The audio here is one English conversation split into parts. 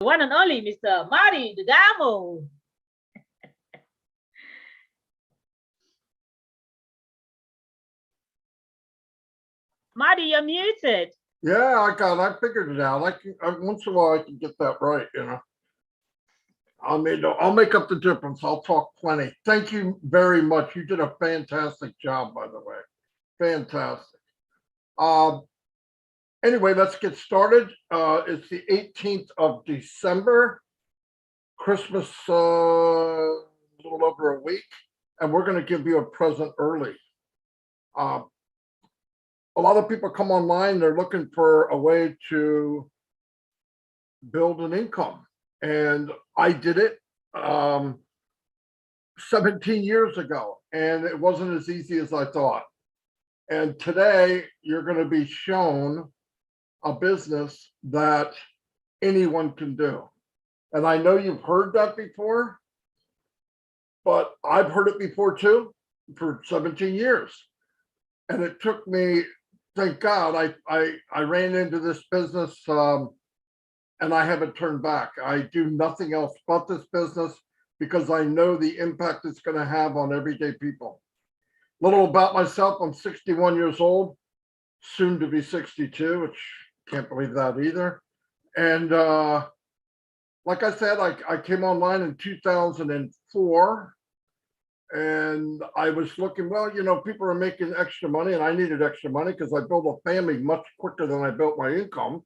One and only Mr. Marty Dagamo. Marty, you're muted. Yeah, I figured it out. Once in a while I can get that right, you know. I'll make up the difference. I'll talk plenty. Thank you very much. You did a fantastic job, by the way. Fantastic. Um, anyway, let's get started. It's the 18th of December, Christmas, a little over a week, and we're going to give you a present early. A lot of people come online, they're looking for a way to build an income. And I did it 17 years ago, and it wasn't as easy as I thought. And today you're going to be shown a business that anyone can do. And I know you've heard that before, but I've heard it before too for 17 years. And it took me, thank God, I ran into this business and I haven't turned back. I do nothing else but this business because I know the impact it's going to have on everyday people. Little about myself, I'm 61 years old, soon to be 62, which can't believe that either. And like I said, I came online in 2004 and I was looking, well, you know, people are making extra money and I needed extra money because I built a family much quicker than I built my income.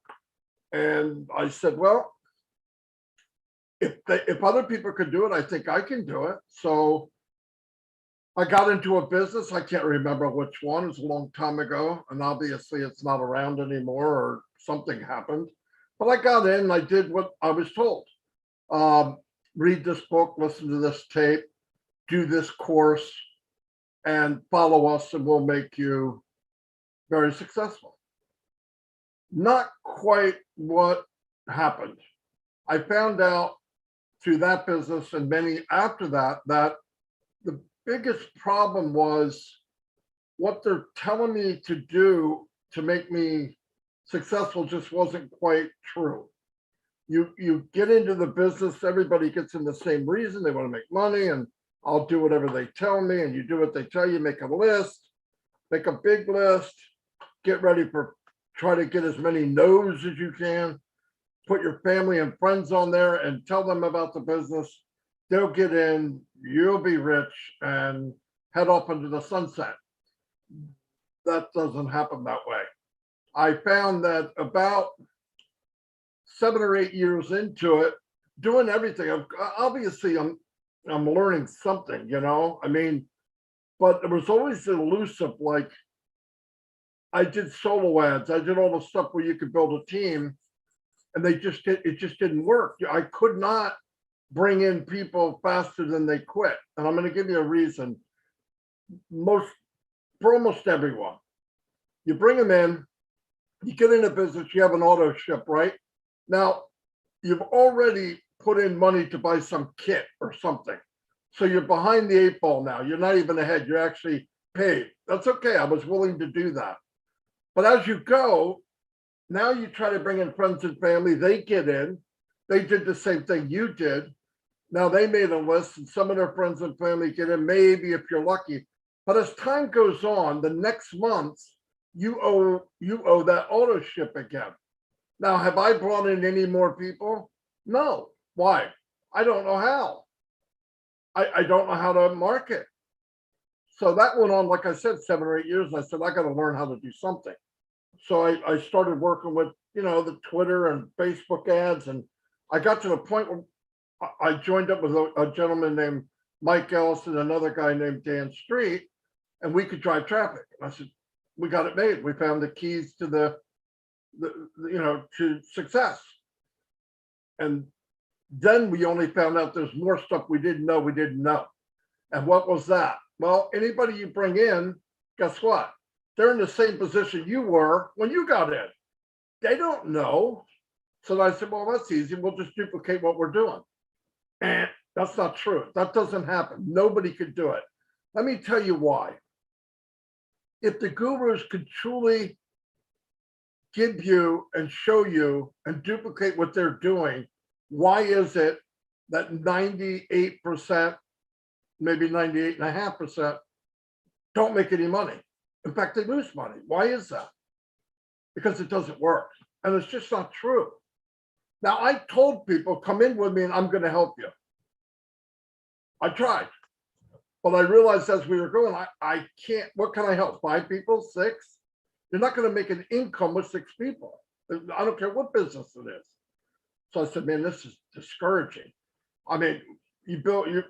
And I said, well, if other people could do it, I think I can do it. So I got into a business. I can't remember which one. It was a long time ago. And obviously it's not around anymore or something happened. But I got in and I did what I was told. Read this book, listen to this tape, do this course, and follow us and we'll make you very successful. Not quite what happened. I found out through that business and many after that, that the biggest problem was what they're telling me to do to make me successful just wasn't quite true. You get into the business, everybody gets in the same reason, they want to make money, and I'll do whatever they tell me, and you do what they tell you, make a list, make a big list, get ready for, try to get as many no's as you can, put your family and friends on there and tell them about the business. They'll get in, you'll be rich and head off into the sunset. That doesn't happen that way. I found that about 7 or 8 years into it, doing everything, obviously I'm learning something, you know, I mean, but there was always elusive, like I did solo ads, I did all the stuff where you could build a team and it just didn't work. I could not bring in people faster than they quit. And I'm going to give you a reason. For almost everyone, you bring them in, you get in a business, you have an auto ship, right? Now, you've already put in money to buy some kit or something. So you're behind the 8 ball now. You're not even ahead. You're actually paid. That's okay. I was willing to do that. But as you go, now you try to bring in friends and family. They get in. They did the same thing you did. Now they made a list and some of their friends and family get in, maybe if you're lucky. But as time goes on, the next month, you owe that auto ship again. Now, have I brought in any more people? No. Why? I don't know how. I don't know how to market. So that went on, like I said, 7 or 8 years. And I said, I got to learn how to do something. So I started working with, you know, the Twitter and Facebook ads. And I got to the point where I joined up with a gentleman named Mike Ellis and another guy named Dan Street, and we could drive traffic. And I said, we got it made. We found the keys to the to success. And then we only found out there's more stuff we didn't know. And what was that? Well, anybody you bring in, guess what? They're in the same position you were when you got in. They don't know. So I said, well, that's easy. We'll just duplicate what we're doing. And that's not true. That doesn't happen. Nobody could do it. Let me tell you why. If the gurus could truly give you and show you and duplicate what they're doing, why is it that 98%, maybe 98.5% don't make any money? In fact, they lose money. Why is that? Because it doesn't work. And it's just not true. Now, I told people, come in with me and I'm going to help you. I tried. But I realized as we were going, I can't, what can I help? 5 people, 6? You're not going to make an income with 6 people. I don't care what business it is. So I said, man, this is discouraging. I mean,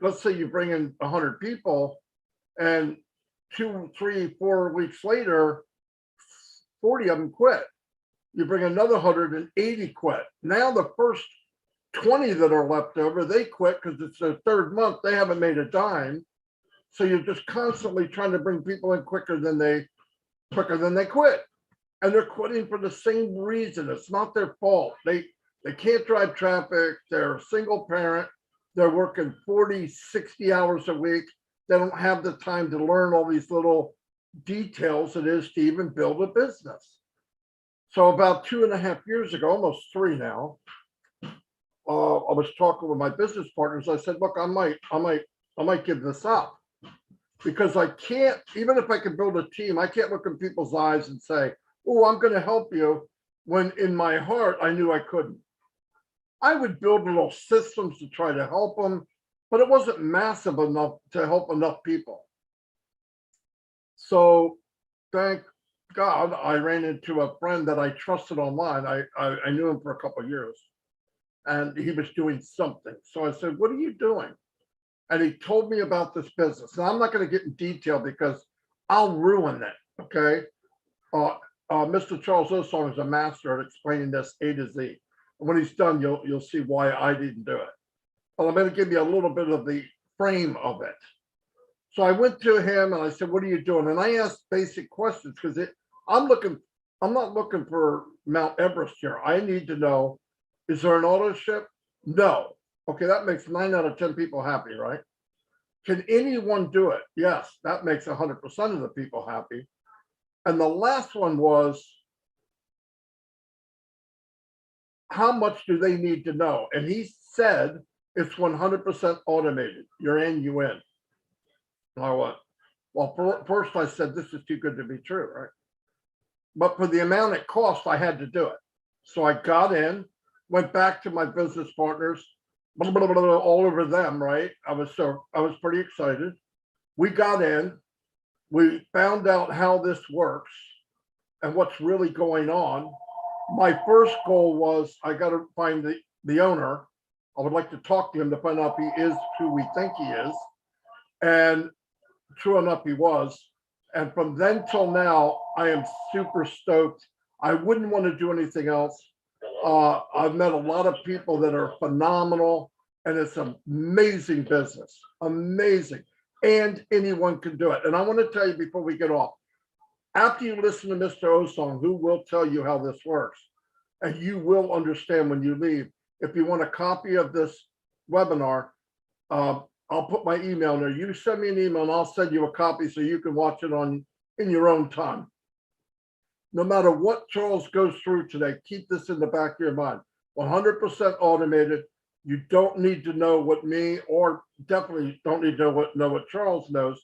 let's say you bring in 100 people and 2, 3, 4 weeks later, 40 of them quit. You bring another 180 quit. Now the first 20 that are left over, they quit because it's their 3rd month. They haven't made a dime. So you're just constantly trying to bring people in quicker than they quit. And they're quitting for the same reason. It's not their fault. They can't drive traffic. They're a single parent. They're working 40, 60 hours a week. They don't have the time to learn all these little details it is to even build a business. So about 2.5 years ago, almost 3 now, I was talking with my business partners. I said, look, I might give this up because I can't, even if I can build a team, I can't look in people's eyes and say, oh, I'm going to help you, when in my heart, I knew I couldn't. I would build little systems to try to help them, but it wasn't massive enough to help enough people. So thank God I ran into a friend that I trusted online. I knew him for a couple of years and he was doing something. So I said, what are you doing? And he told me about this business. Now I'm not going to get in detail because I'll ruin it. Okay. Mr. Charles Osong is a master at explaining this A to Z. And when he's done, you'll see why I didn't do it. But I'm going to give you a little bit of the frame of it. So I went to him and I said, what are you doing? And I asked basic questions because I'm not looking for Mount Everest here. I need to know, is there an auto ship? No. Okay, that makes 9 out of 10 people happy, right? Can anyone do it? Yes, that makes 100% of the people happy. And the last one was, how much do they need to know? And he said, it's 100% automated. You're in, you in. And I went, well, first I said, this is too good to be true, right? But for the amount it cost, I had to do it. So I got in, went back to my business partners, blah, blah, blah, blah, all over them, right? I was pretty excited. We got in, we found out how this works and what's really going on. My first goal was I got to find the owner. I would like to talk to him to find out if he is who we think he is. And true enough, he was. And from then till now, I am super stoked. I wouldn't want to do anything else. I've met a lot of people that are phenomenal, and it's an amazing business, amazing. And anyone can do it. And I want to tell you before we get off, after you listen to Mr. Osong, who will tell you how this works, and you will understand when you leave. If you want a copy of this webinar, I'll put my email there. You send me an email and I'll send you a copy so you can watch it in your own time. No matter what Charles goes through today, keep this in the back of your mind. 100% automated. You don't need to know what me, or definitely don't need to know what Charles knows.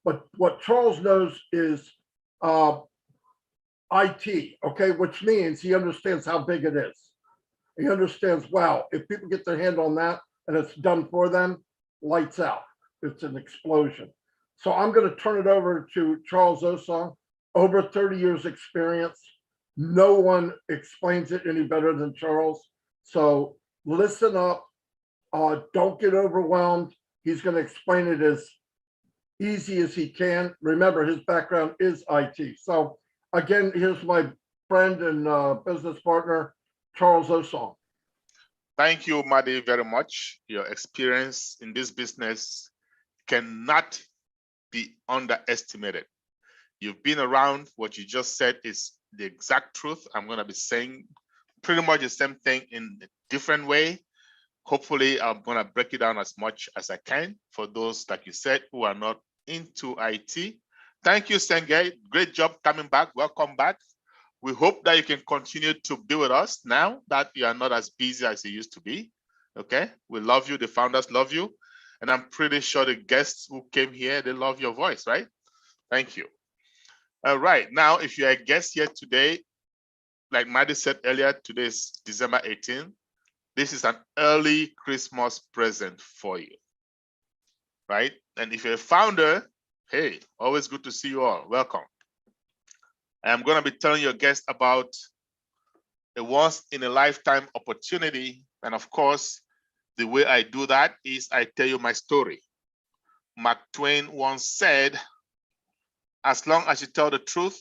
But what Charles knows is IT, okay, which means he understands how big it is. He understands, wow, if people get their hand on that and it's done for them, lights out. It's an explosion. So I'm going to turn it over to Charles Osong, over 30 years experience. No one explains it any better than Charles. So listen up. Don't get overwhelmed. He's going to explain it as easy as he can. Remember, his background is IT. So again, here's my friend and business partner, Charles Osong. Thank you, Madi, very much. Your experience in this business cannot be underestimated. You've been around. What you just said is the exact truth. I'm going to be saying pretty much the same thing in a different way. Hopefully, I'm going to break it down as much as I can for those, like you said, who are not into IT. Thank you, Senge. Great job coming back. Welcome back. We hope that you can continue to be with us now that you are not as busy as you used to be. Okay, we love you. The founders love you. And I'm pretty sure the guests who came here, they love your voice, right? Thank you. All right. Now, if you're a guest here today, like Maddie said earlier, today is December 18th. This is an early Christmas present for you, right? And if you're a founder, hey, always good to see you all. Welcome. I'm going to be telling your guests about a once-in-a-lifetime opportunity. And of course, the way I do that is I tell you my story. Mark Twain once said, as long as you tell the truth,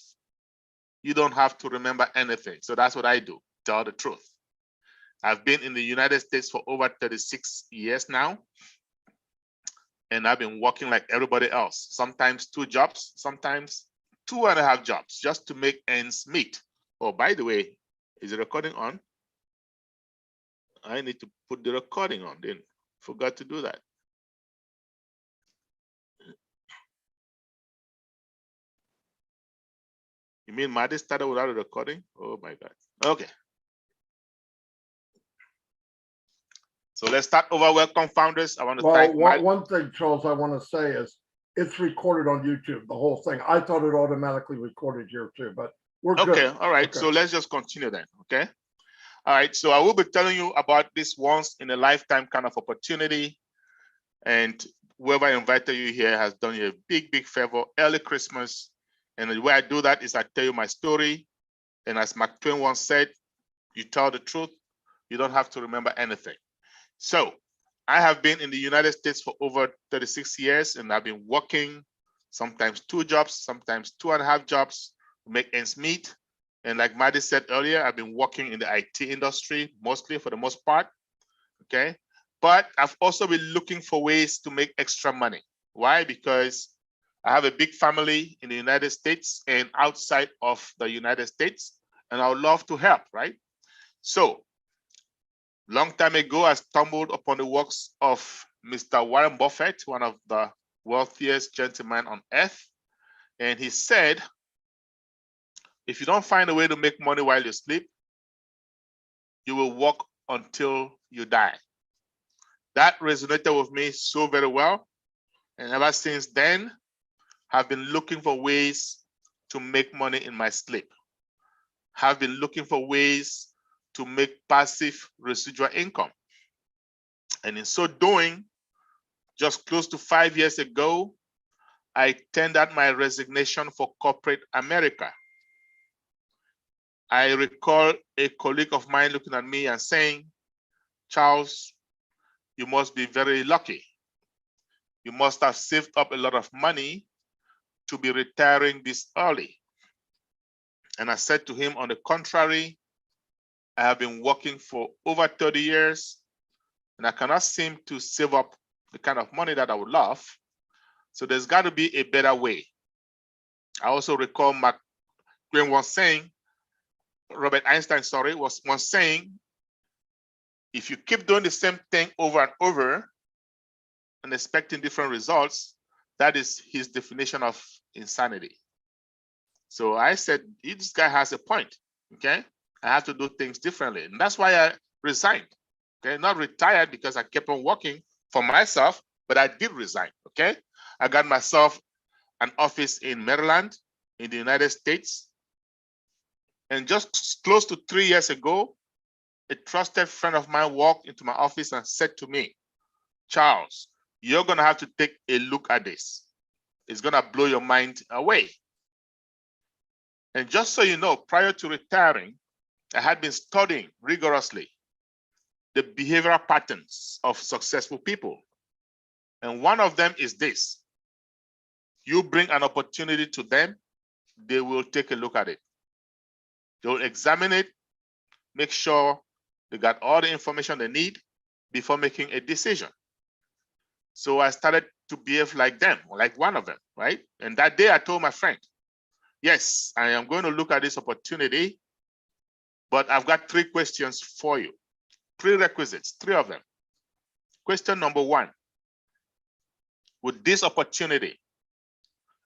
you don't have to remember anything. So that's what I do, tell the truth. I've been in the United States for over 36 years now. And I've been working like everybody else, sometimes 2 jobs, sometimes 2.5 jobs, just to make ends meet. Oh, by the way, is the recording on? I need to put the recording on, then forgot to do that. You mean Maddie started without a recording? Oh my God. Okay. So let's start over. Welcome, founders. I want to thank one thing, Charles, I want to say is it's recorded on YouTube, the whole thing. I thought it automatically recorded here too, but we're good. Okay, all right. Okay. So let's just continue then, okay? All right, so I will be telling you about this once in a lifetime kind of opportunity. And whoever invited you here has done you a big, big favor. Early Christmas. And the way I do that is I tell you my story. And as Mark Twain once said, you tell the truth, you don't have to remember anything. So I have been in the United States for over 36 years, and I've been working sometimes 2 jobs, sometimes 2.5 jobs to make ends meet. And like Maddie said earlier, I've been working in the IT industry, mostly for the most part, okay? But I've also been looking for ways to make extra money. Why? Because I have a big family in the United States and outside of the United States, and I would love to help, right? So, long time ago, I stumbled upon the works of Mr. Warren Buffett, one of the wealthiest gentlemen on earth. And he said, if you don't find a way to make money while you sleep, you will work until you die. That resonated with me so very well. And ever since then, I've been looking for ways to make money in my sleep. I've been looking for ways to make passive residual income. And in so doing, just close to 5 years ago, I tendered my resignation for corporate America. I recall a colleague of mine looking at me and saying, Charles, you must be very lucky. You must have saved up a lot of money to be retiring this early. And I said to him, on the contrary, I have been working for over 30 years and I cannot seem to save up the kind of money that I would love. So there's got to be a better way. I also recall Mark Twain was saying, Robert Einstein, sorry, was once saying, if you keep doing the same thing over and over and expecting different results, that is his definition of insanity. So I said, this guy has a point, okay? I have to do things differently. And that's why I resigned, okay? Not retired because I kept on working for myself, but I did resign, okay? I got myself an office in Maryland in the United States. And just close to 3 years ago, a trusted friend of mine walked into my office and said to me, Charles, you're gonna have to take a look at this. It's gonna blow your mind away. And just so you know, prior to retiring, I had been studying rigorously the behavioral patterns of successful people. And one of them is this. You bring an opportunity to them, they will take a look at it. They'll examine it, make sure they got all the information they need before making a decision. So I started to behave like them, like one of them, right? And that day I told my friend, yes, I am going to look at this opportunity, but I've got 3 questions for you. Prerequisites, 3 of them. Question number 1, with this opportunity,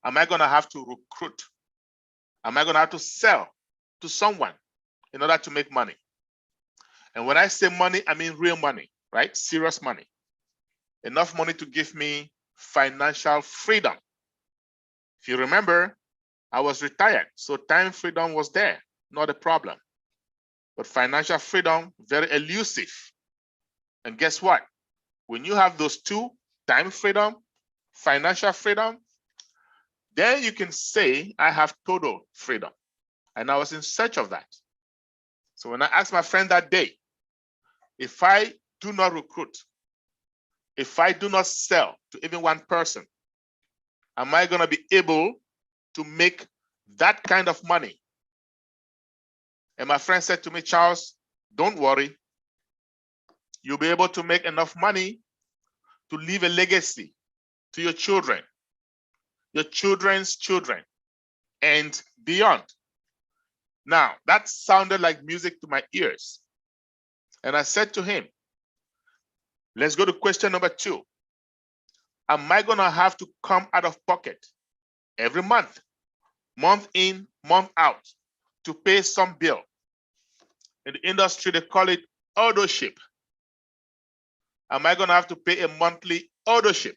am I going to have to recruit? Am I going to have to sell to someone in order to make money? And when I say money, I mean real money. right? Serious money. Enough money to give me financial freedom. If you remember, I was retired, so time freedom was there, not a problem. But financial freedom, very elusive. And guess what? When you have those two, time freedom, financial freedom, then you can say, I have total freedom. And I was in search of that. So when I asked my friend that day, if I do not recruit, if I do not sell to even one person, am I going to be able to make that kind of money? And my friend said to me, Charles, don't worry. You'll be able to make enough money to leave a legacy to your children, your children's children, and beyond. Now, that sounded like music to my ears. And I said to him, let's go to question number 2. Am I going to have to come out of pocket every month in, month out, to pay some bill? In the industry, they call it ownership. Am I going to have to pay a monthly ownership?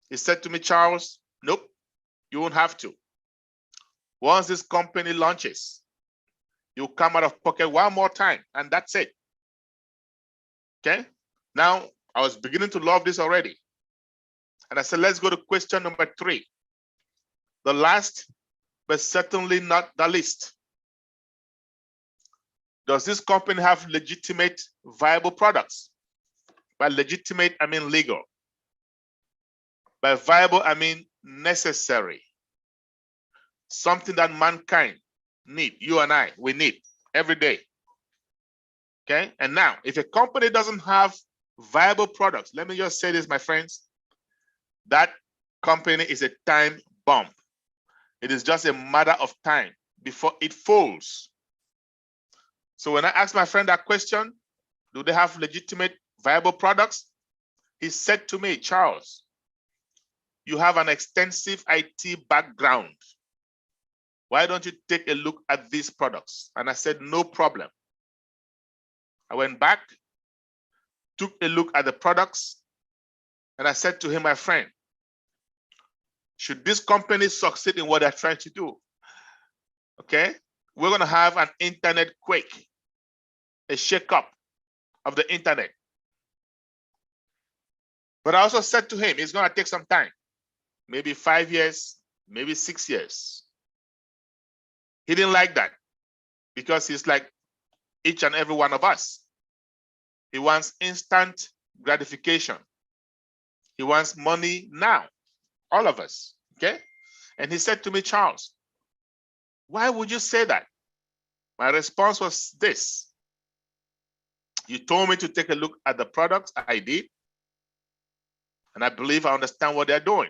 He said to me, Charles, nope, you won't have to. Once this company launches, you come out of pocket one more time, and that's it. Okay? Now, I was beginning to love this already. And I said, let's go to question number 3. The last, but certainly not the least. Does this company have legitimate, viable products? By legitimate, I mean legal. By viable, I mean necessary. Something that mankind need, you and I, we need every day. Okay? And now, if a company doesn't have viable products, let me just say this, my friends, that company is a time bomb. It is just a matter of time before it falls. So when I asked my friend that question, do they have legitimate, viable products? He said to me, Charles, you have an extensive IT background. Why don't you take a look at these products? And I said, no problem. I went back, took a look at the products, and I said to him, my friend, should this company succeed in what they're trying to do, okay, we're going to have an internet quake, a shakeup of the internet. But I also said to him, it's going to take some time, maybe 5 years, maybe 6 years. He didn't like that because he's like each and every one of us. He wants instant gratification. He wants money now, all of us, okay? And he said to me, Charles, why would you say that? My response was this. You told me to take a look at the products. I did. And I believe I understand what they're doing.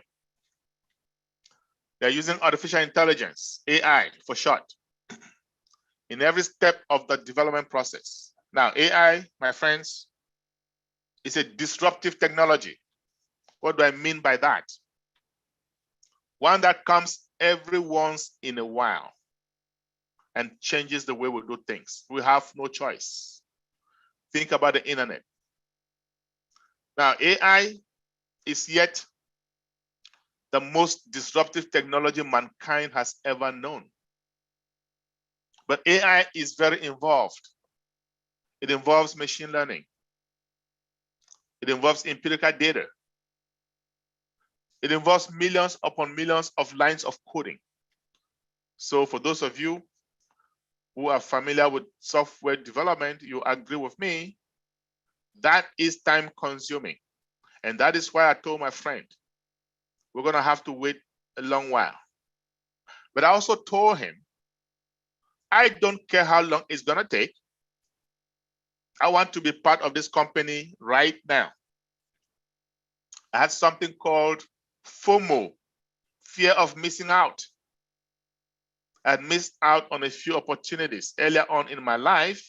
They're using artificial intelligence, AI for short, in every step of the development process. Now, AI, my friends, is a disruptive technology. What do I mean by that? One that comes every once in a while and changes the way we do things. We have no choice. Think about the internet. Now, AI is yet the most disruptive technology mankind has ever known. But AI is very involved. It involves machine learning. It involves empirical data. It involves millions upon millions of lines of coding. So for those of you who are familiar with software development, you agree with me, that is time consuming. And that is why I told my friend, we're going to have to wait a long while. But I also told him, I don't care how long it's going to take. I want to be part of this company right now. I had something called FOMO, fear of missing out. I had missed out on a few opportunities earlier on in my life,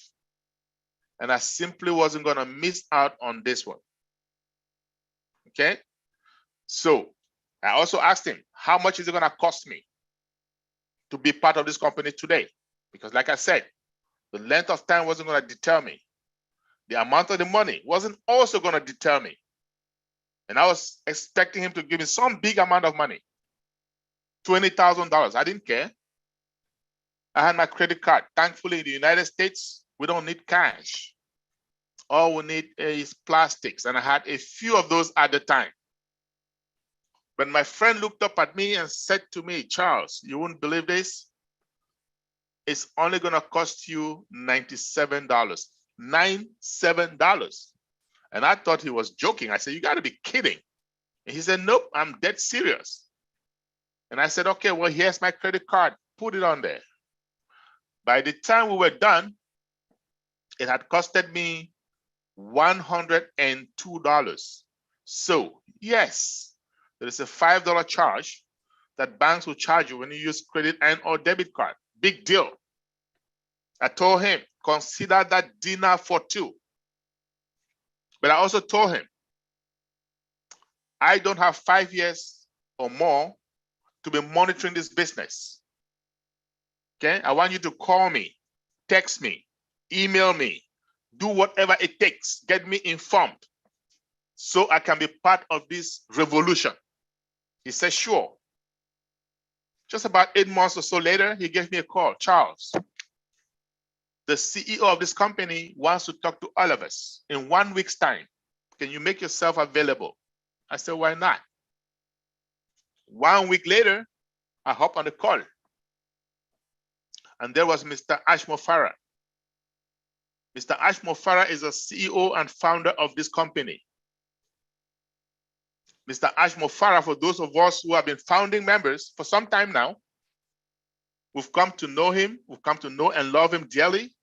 and I simply wasn't going to miss out on this one. Okay? So I also asked him, how much is it going to cost me to be part of this company today? Because like I said, the length of time wasn't going to deter me. the amount of the money wasn't also going to deter me. And I was expecting him to give me some big amount of money, $20,000. I didn't care. I had my credit card. Thankfully, in the United States, we don't need cash. All we need is plastics. And I had a few of those at the time. But my friend looked up at me and said to me, Charles, you wouldn't believe this? It's only going to cost you $97. $97. And I thought he was joking. I said, you got to be kidding. And he said, nope, I'm dead serious. And I said, okay, well, here's my credit card. Put it on there. By the time we were done, it had costed me $102. So, yes, there is a $5 charge that banks will charge you when you use credit and or debit card. Big deal. I told him, consider that dinner for two. But I also told him, I don't have 5 years or more to be monitoring this business. Okay, I want you to call me, text me, email me, do whatever it takes, get me informed so I can be part of this revolution. He said, sure. Just about 8 months or so later, he gave me a call. Charles, the CEO of this company wants to talk to all of us in 1 week's time. Can you make yourself available? I said, why not? 1 week later, I hop on the call. And there was Mr. Ashmo Farah. Mr. Ashmo Farah is a CEO and founder of this company. Mr. Ashmo Farah, for those of us who have been founding members for some time now, we've come to know him, we've come to know and love him dearly.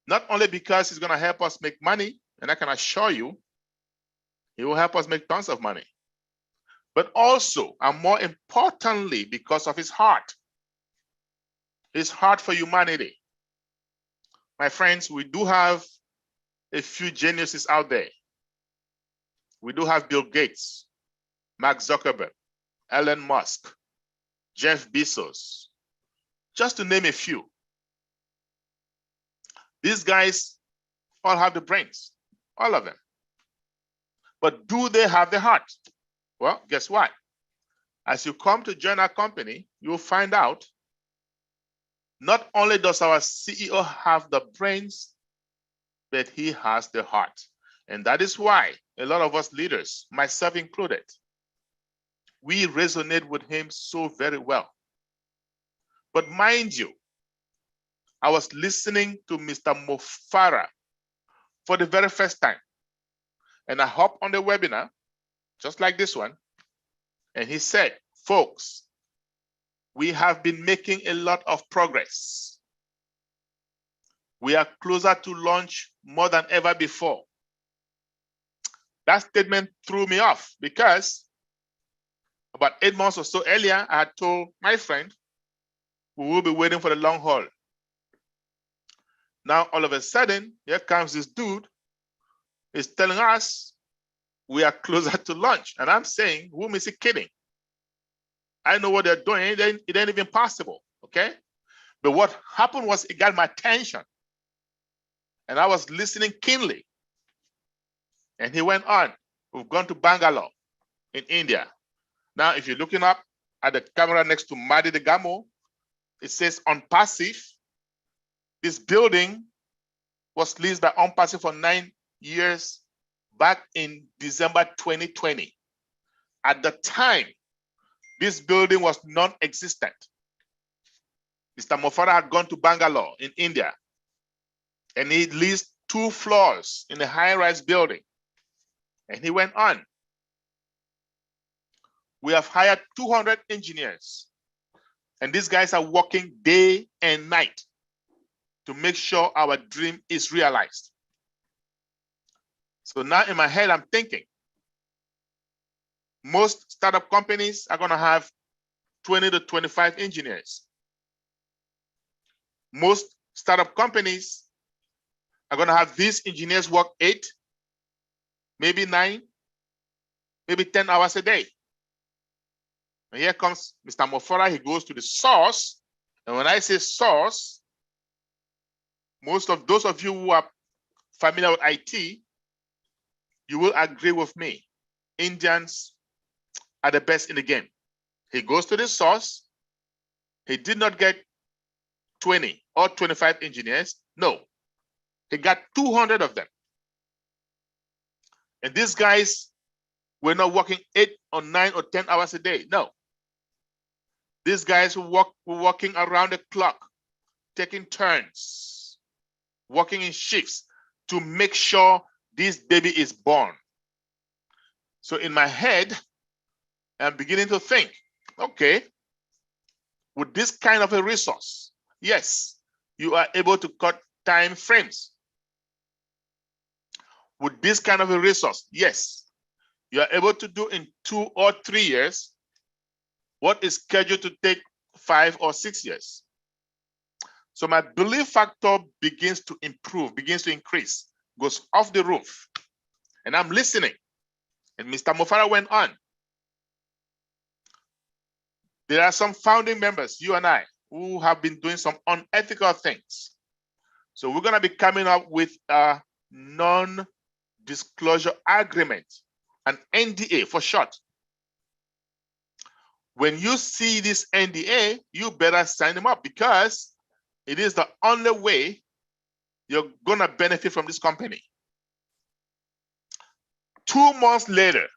Not only because he's going to help us make money, and I can assure you, he will help us make tons of money, but also, and more importantly, because of his heart for humanity. My friends, we do have a few geniuses out there. We do have Bill Gates, Mark Zuckerberg, Elon Musk, Jeff Bezos, just to name a few. These guys all have the brains, all of them. But do they have the heart? Well, guess what? As you come to join our company, you'll find out not only does our CEO have the brains, but he has the heart. And that is why a lot of us leaders, myself included, we resonate with him so very well. But mind you, I was listening to Mr. Mo Farah for the very first time. And I hopped on the webinar, just like this one, and he said, folks, we have been making a lot of progress. We are closer to launch more than ever before. That statement threw me off because about 8 months or so earlier, I had told my friend, we will be waiting for the long haul. Now, all of a sudden, here comes this dude, is telling us we are closer to launch. And I'm saying, whom is he kidding? I know what they're doing. It ain't even possible, okay? But what happened was it got my attention. And I was listening keenly. And he went on. We've gone to Bangalore in India. Now, if you're looking up at the camera next to Madi Degamo, it says OnPassive. This building was leased by OnPassive for 9 years back in December 2020. At the time, this building was non-existent. Mr. Mofara had gone to Bangalore in India, and he leased 2 floors in a high-rise building. And he went on. We have hired 200 engineers, and these guys are working day and night to make sure our dream is realized. So now in my head, I'm thinking, most startup companies are going to have 20 to 25 engineers. Most startup companies are going to have these engineers work 8, maybe 9, maybe 10 hours a day. And here comes Mr. Mofara. He goes to the source. And when I say source, most of those of you who are familiar with IT, you will agree with me. Indians are the best in the game. He goes to the source. He did not get 20 or 25 engineers. No, he got 200 of them. And these guys were not working 8 or 9 or 10 hours a day. No. These guys were working around the clock, taking turns, working in shifts to make sure this baby is born. So in my head, I'm beginning to think, okay, with this kind of a resource, yes, you are able to cut time frames. With this kind of a resource, yes, you are able to do in 2 or 3 years what is scheduled to take 5 or 6 years. So my belief factor begins to improve, begins to increase, goes off the roof. And I'm listening. And Mr. Mofara went on. There are some founding members, you and I, who have been doing some unethical things. So we're going to be coming up with a non-disclosure agreement, an NDA for short. When you see this NDA, you better sign them up because it is the only way you're going to benefit from this company. 2 months later,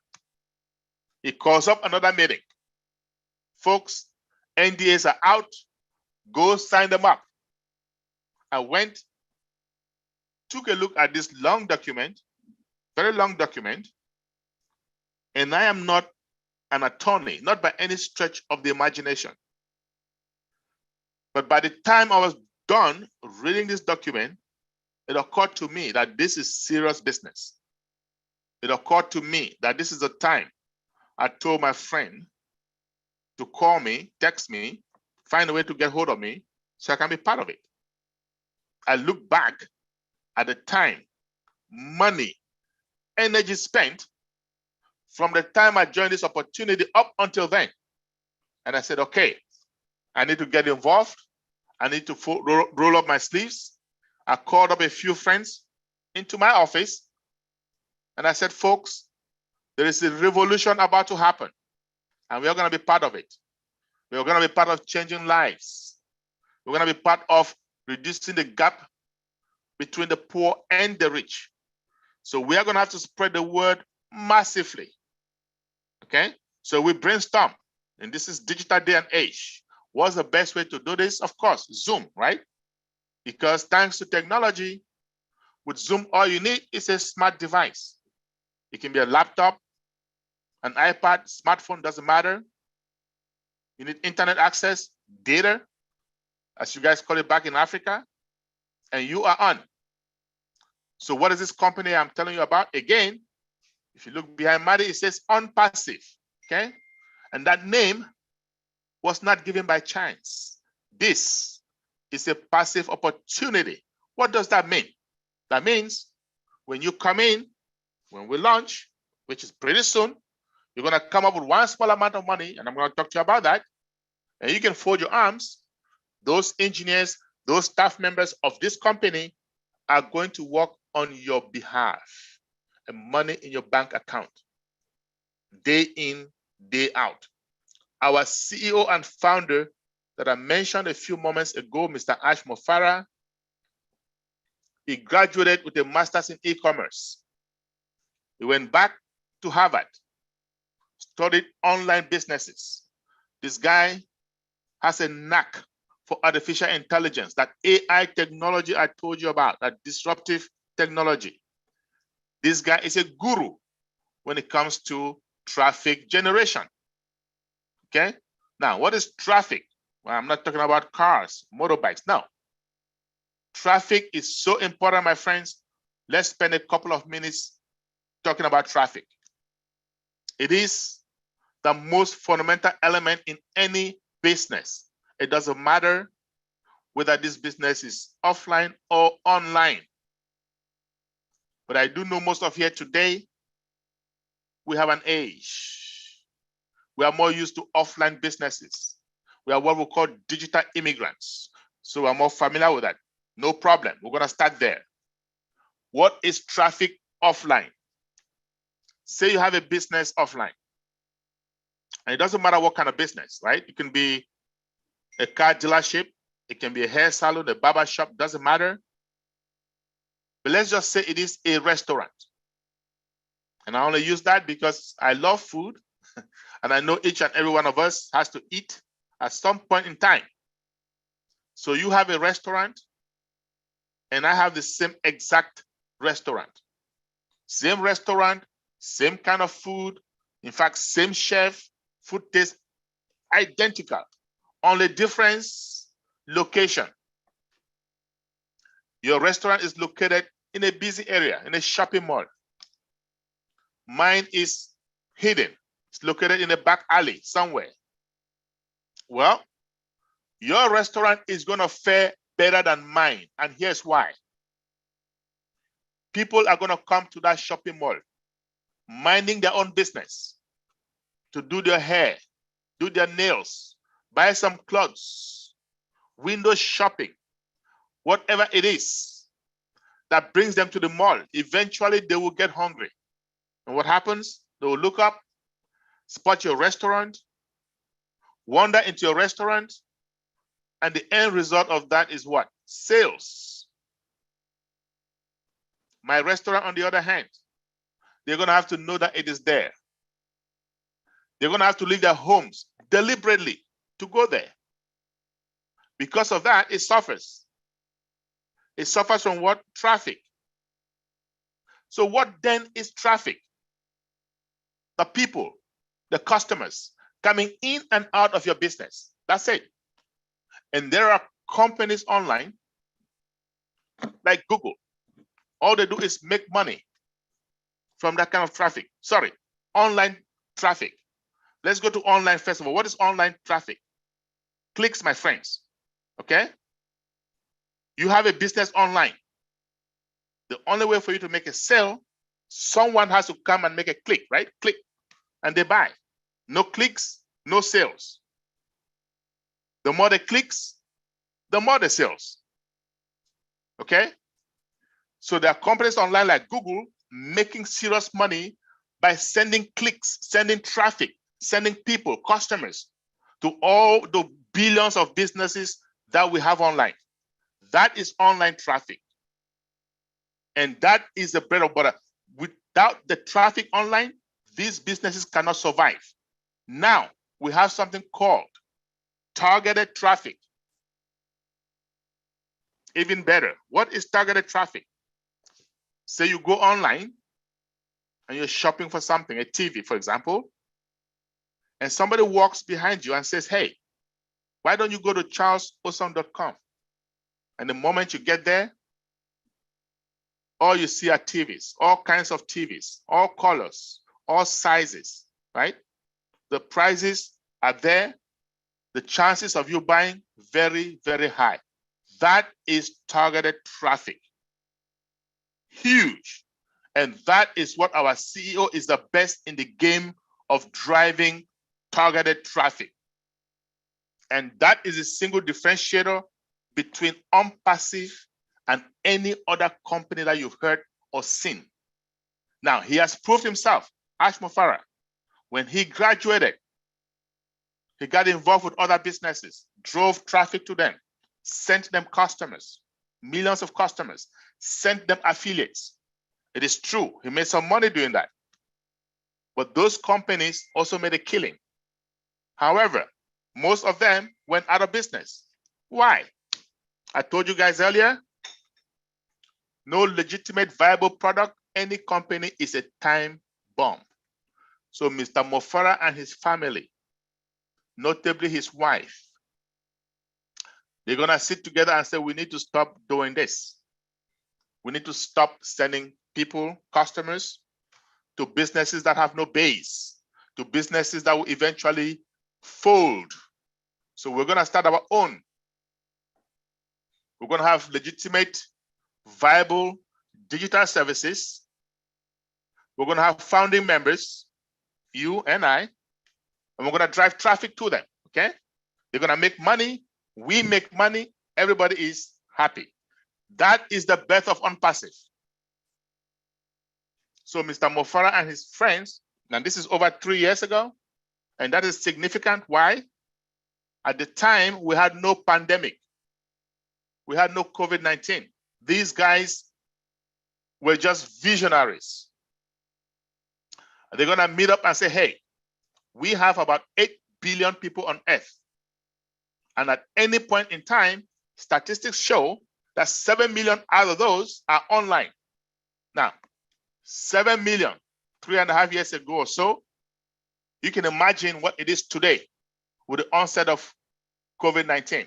he calls up another meeting. Folks, NDAs are out. Go sign them up. I went, took a look at this long document, very long document, and I am not an attorney, not by any stretch of the imagination. But by the time I was done reading this document, it occurred to me that this is serious business. It occurred to me that this is the time I told my friend to call me, text me, find a way to get hold of me so I can be part of it. I look back at the time, money, energy spent from the time I joined this opportunity up until then. And I said, okay, I need to get involved. I need to roll up my sleeves. I called up a few friends into my office and I said, folks, there is a revolution about to happen and we are going to be part of it. We are going to be part of changing lives. We're going to be part of reducing the gap between the poor and the rich. So we are going to have to spread the word massively. Okay? So we brainstorm, and this is digital day and age. What's the best way to do this? Of course, Zoom, right? Because thanks to technology, with Zoom, all you need is a smart device. It can be a laptop, an iPad, smartphone, doesn't matter. You need internet access, data, as you guys call it back in Africa, and you are on. So what is this company I'm telling you about? Again, if you look behind Madi, it says OnPassive, okay? And that name was not given by chance. This is a passive opportunity. What does that mean? That means when you come in, when we launch, which is pretty soon, you're going to come up with one small amount of money, and I'm going to talk to you about that. And you can fold your arms. Those engineers, those staff members of this company are going to work on your behalf and money in your bank account, day in, day out. Our CEO and founder that I mentioned a few moments ago, Mr. Ash Mofara, he graduated with a master's in e-commerce. He went back to Harvard, studied online businesses. This guy has a knack for artificial intelligence, that AI technology I told you about, that disruptive technology. This guy is a guru when it comes to traffic generation. Okay? Now, what is traffic? Well, I'm not talking about cars, motorbikes. No. Traffic is so important, my friends. Let's spend a couple of minutes talking about traffic. It is the most fundamental element in any business. It doesn't matter whether this business is offline or online. But I do know most of here today, we have an age. We are more used to offline businesses. We are what we call digital immigrants. So we're more familiar with that. No problem. We're going to start there. What is traffic offline? Say you have a business offline, and it doesn't matter what kind of business, right? It can be a car dealership, it can be a hair salon, a barber shop, doesn't matter. But let's just say it is a restaurant. And I only use that because I love food and I know each and every one of us has to eat at some point in time. So you have a restaurant and I have the same exact restaurant. Same restaurant, same kind of food. In fact, same chef, food tastes identical. Only difference, location. Your restaurant is located in a busy area, in a shopping mall. Mine is hidden. It's located in a back alley somewhere. Well, your restaurant is going to fare better than mine. And here's why. People are going to come to that shopping mall, minding their own business, to do their hair, do their nails, buy some clothes, window shopping, whatever it is that brings them to the mall. Eventually, they will get hungry. And what happens? They will look up, spot your restaurant, wander into your restaurant, and the end result of that is what? Sales. My restaurant, on the other hand, they're going to have to know that it is there. They're going to have to leave their homes deliberately to go there. Because of that, it suffers. It suffers from what? Traffic. So what then is traffic? The people, the customers coming in and out of your business. That's it. And there are companies online like Google. All they do is make money from that kind of traffic. Sorry, online traffic. Let's go to online first of all. What is online traffic? Clicks, my friends. Okay? You have a business online. The only way for you to make a sale, someone has to come and make a click, right? Click, and they buy. No clicks, no sales. The more the clicks, the more the sales. Okay? So there are companies online like Google making serious money by sending clicks, sending traffic, sending people, customers to all the billions of businesses that we have online. That is online traffic. And that is the bread and butter. Without the traffic online, these businesses cannot survive. Now, we have something called targeted traffic. Even better, what is targeted traffic? Say you go online and you're shopping for something, a TV, for example, and somebody walks behind you and says, hey, why don't you go to charlesosom.com? And the moment you get there, all you see are TVs, all kinds of TVs, all colors, all sizes, right? The prices are there. The chances of you buying, very, very high. That is targeted traffic. Huge. And that is what our CEO is the best in the game of driving targeted traffic. And that is a single differentiator between OnPassive and any other company that you've heard or seen. Now, he has proved himself, Ash Mufara. When he graduated, he got involved with other businesses, drove traffic to them, sent them customers, millions of customers, sent them affiliates. It is true, he made some money doing that. But those companies also made a killing. However, most of them went out of business. Why? I told you guys earlier, no legitimate viable product, any company is a time bomb. So Mr. Mofara and his family, notably his wife, they're gonna sit together and say, we need to stop doing this. We need to stop sending people, customers, to businesses that have no base, to businesses that will eventually fold. So we're gonna start our own. We're gonna have legitimate, viable digital services. We're gonna have founding members, you and I, and we're gonna drive traffic to them, okay? They're gonna make money, we make money, everybody is happy. That is the birth of OnPassive. So Mr. Mofara and his friends, and this is over 3 years ago, and that is significant. Why? At the time, we had no pandemic. We had no COVID-19. These guys were just visionaries. They're going to meet up and say, hey, we have about 8 billion people on Earth. And at any point in time, statistics show that 7 million out of those are online. Now, 7 million, 3.5 years ago or so, you can imagine what it is today with the onset of COVID-19.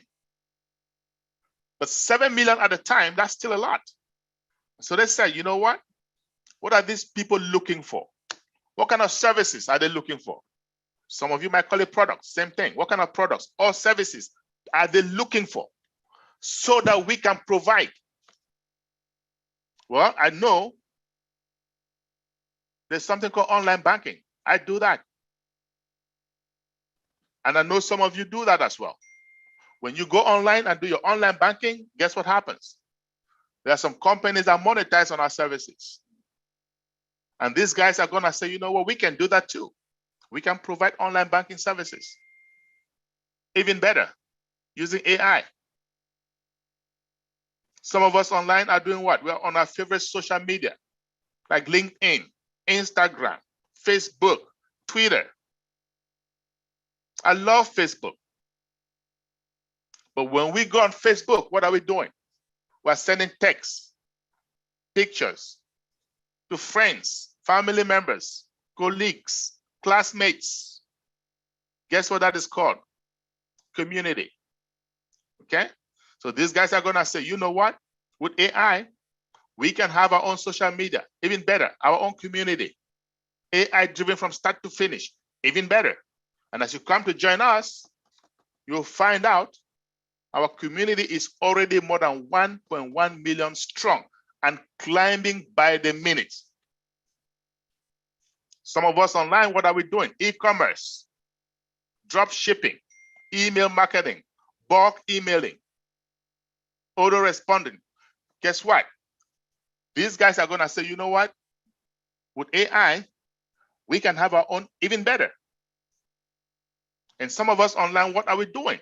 But 7 million at the time, that's still a lot. So they said, you know what? What are these people looking for? What kind of services are they looking for? Some of you might call it products, same thing. What kind of products or services are they looking for so that we can provide? Well, I know there's something called online banking. I do that. And I know some of you do that as well. When you go online and do your online banking, guess what happens? There are some companies that monetize on our services. And these guys are going to say, you know what, we can do that too. We can provide online banking services. Even better, using AI. Some of us online are doing what? We're on our favorite social media, like LinkedIn, Instagram, Facebook, Twitter. I love Facebook. But when we go on Facebook, what are we doing? We're sending texts, pictures to friends, family members, colleagues, classmates. Guess what that is called? Community. Okay? So these guys are going to say, you know what? With AI, we can have our own social media, even better, our own community. AI driven from start to finish, even better. And as you come to join us, you'll find out our community is already more than 1.1 million strong and climbing by the minute. Some of us online, what are we doing? E-commerce, drop shipping, email marketing, bulk emailing, auto-responding. Guess what? These guys are going to say, you know what? With AI, we can have our own even better. And some of us online, what are we doing?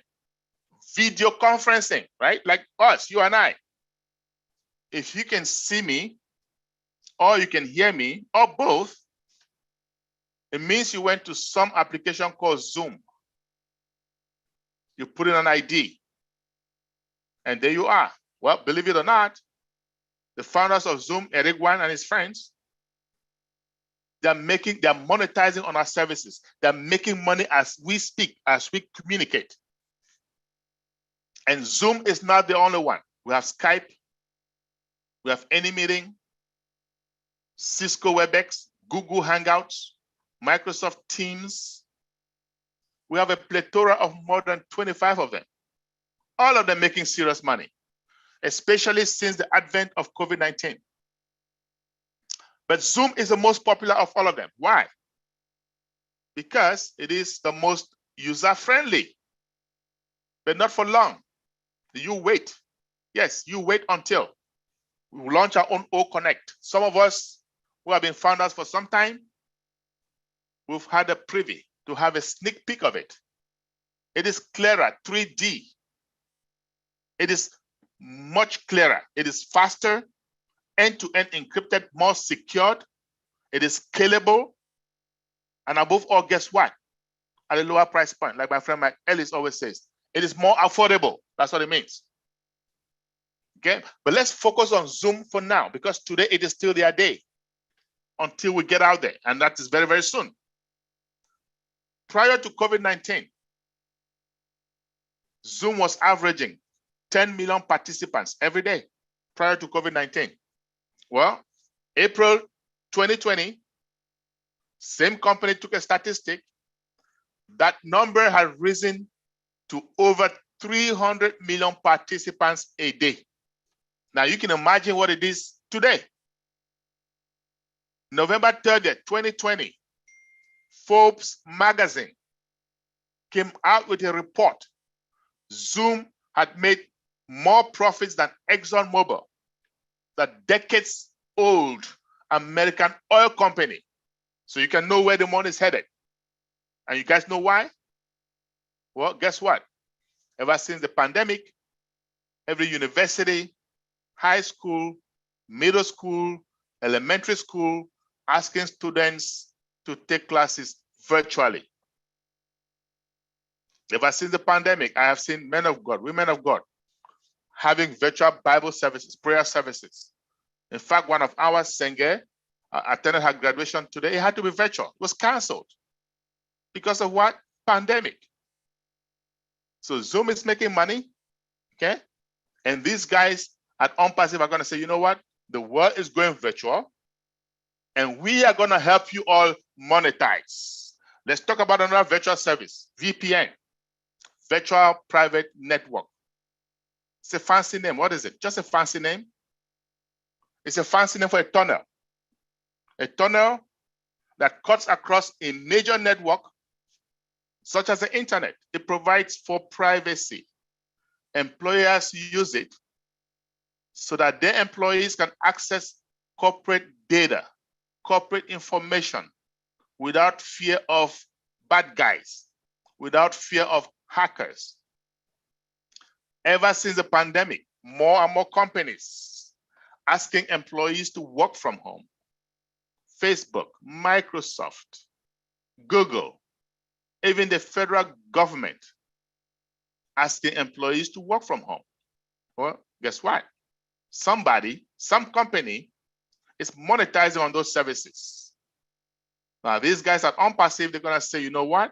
Video conferencing, right? Like us, you and I. If you can see me, or you can hear me, or both, it means you went to some application called Zoom. You put in an ID, and there you are. Well, believe it or not, the founders of Zoom, Eric Wan and his friends, they're monetizing on our services. They're making money as we speak, as we communicate. And Zoom is not the only one. We have Skype, we have AnyMeeting, Cisco WebEx, Google Hangouts, Microsoft Teams. We have a plethora of more than 25 of them. All of them making serious money, especially since the advent of COVID-19. But Zoom is the most popular of all of them. Why? Because it is the most user-friendly, but not for long. You wait. Yes, you wait until we launch our own O Connect. Some of us who have been founders for some time, we've had a privy to have a sneak peek of it. It is clearer, 3D. It is much clearer. It is faster, end-to-end encrypted, more secured. It is scalable. And above all, guess what? At a lower price point, like my friend Mike Ellis always says, it is more affordable. That's what it means. Okay, but let's focus on Zoom for now, because today it is still their day until we get out there, and that is very, very soon. Prior to COVID-19, Zoom was averaging 10 million participants every day prior to COVID-19. Well, April 2020, same company took a statistic. That number had risen to over 300 million participants a day. Now you can imagine what it is today. November 30th, 2020, Forbes magazine came out with a report. Zoom had made more profits than ExxonMobil, the decades-old American oil company. So you can know where the money is headed. And you guys know why? Well, guess what? Ever since the pandemic, every university, high school, middle school, elementary school, asking students to take classes virtually. Ever since the pandemic, I have seen men of God, women of God, having virtual Bible services, prayer services. In fact, one of our Senge attended her graduation today. It had to be virtual. It was canceled. Because of what? Pandemic. So Zoom is making money, okay? And these guys at OnPassive are going to say, you know what? The world is going virtual, and we are going to help you all monetize. Let's talk about another virtual service, VPN, Virtual Private Network. It's a fancy name. What is it? Just a fancy name? It's a fancy name for a tunnel. A tunnel that cuts across a major network, such as the internet. It provides for privacy. Employers use it so that their employees can access corporate data, corporate information, without fear of bad guys, without fear of hackers. Ever since the pandemic, more and more companies asking employees to work from home. Facebook, Microsoft, Google, even the federal government asking employees to work from home. Well, guess what? Some company is monetizing on those services. Now, these guys at OnPassive, they're going to say, you know what?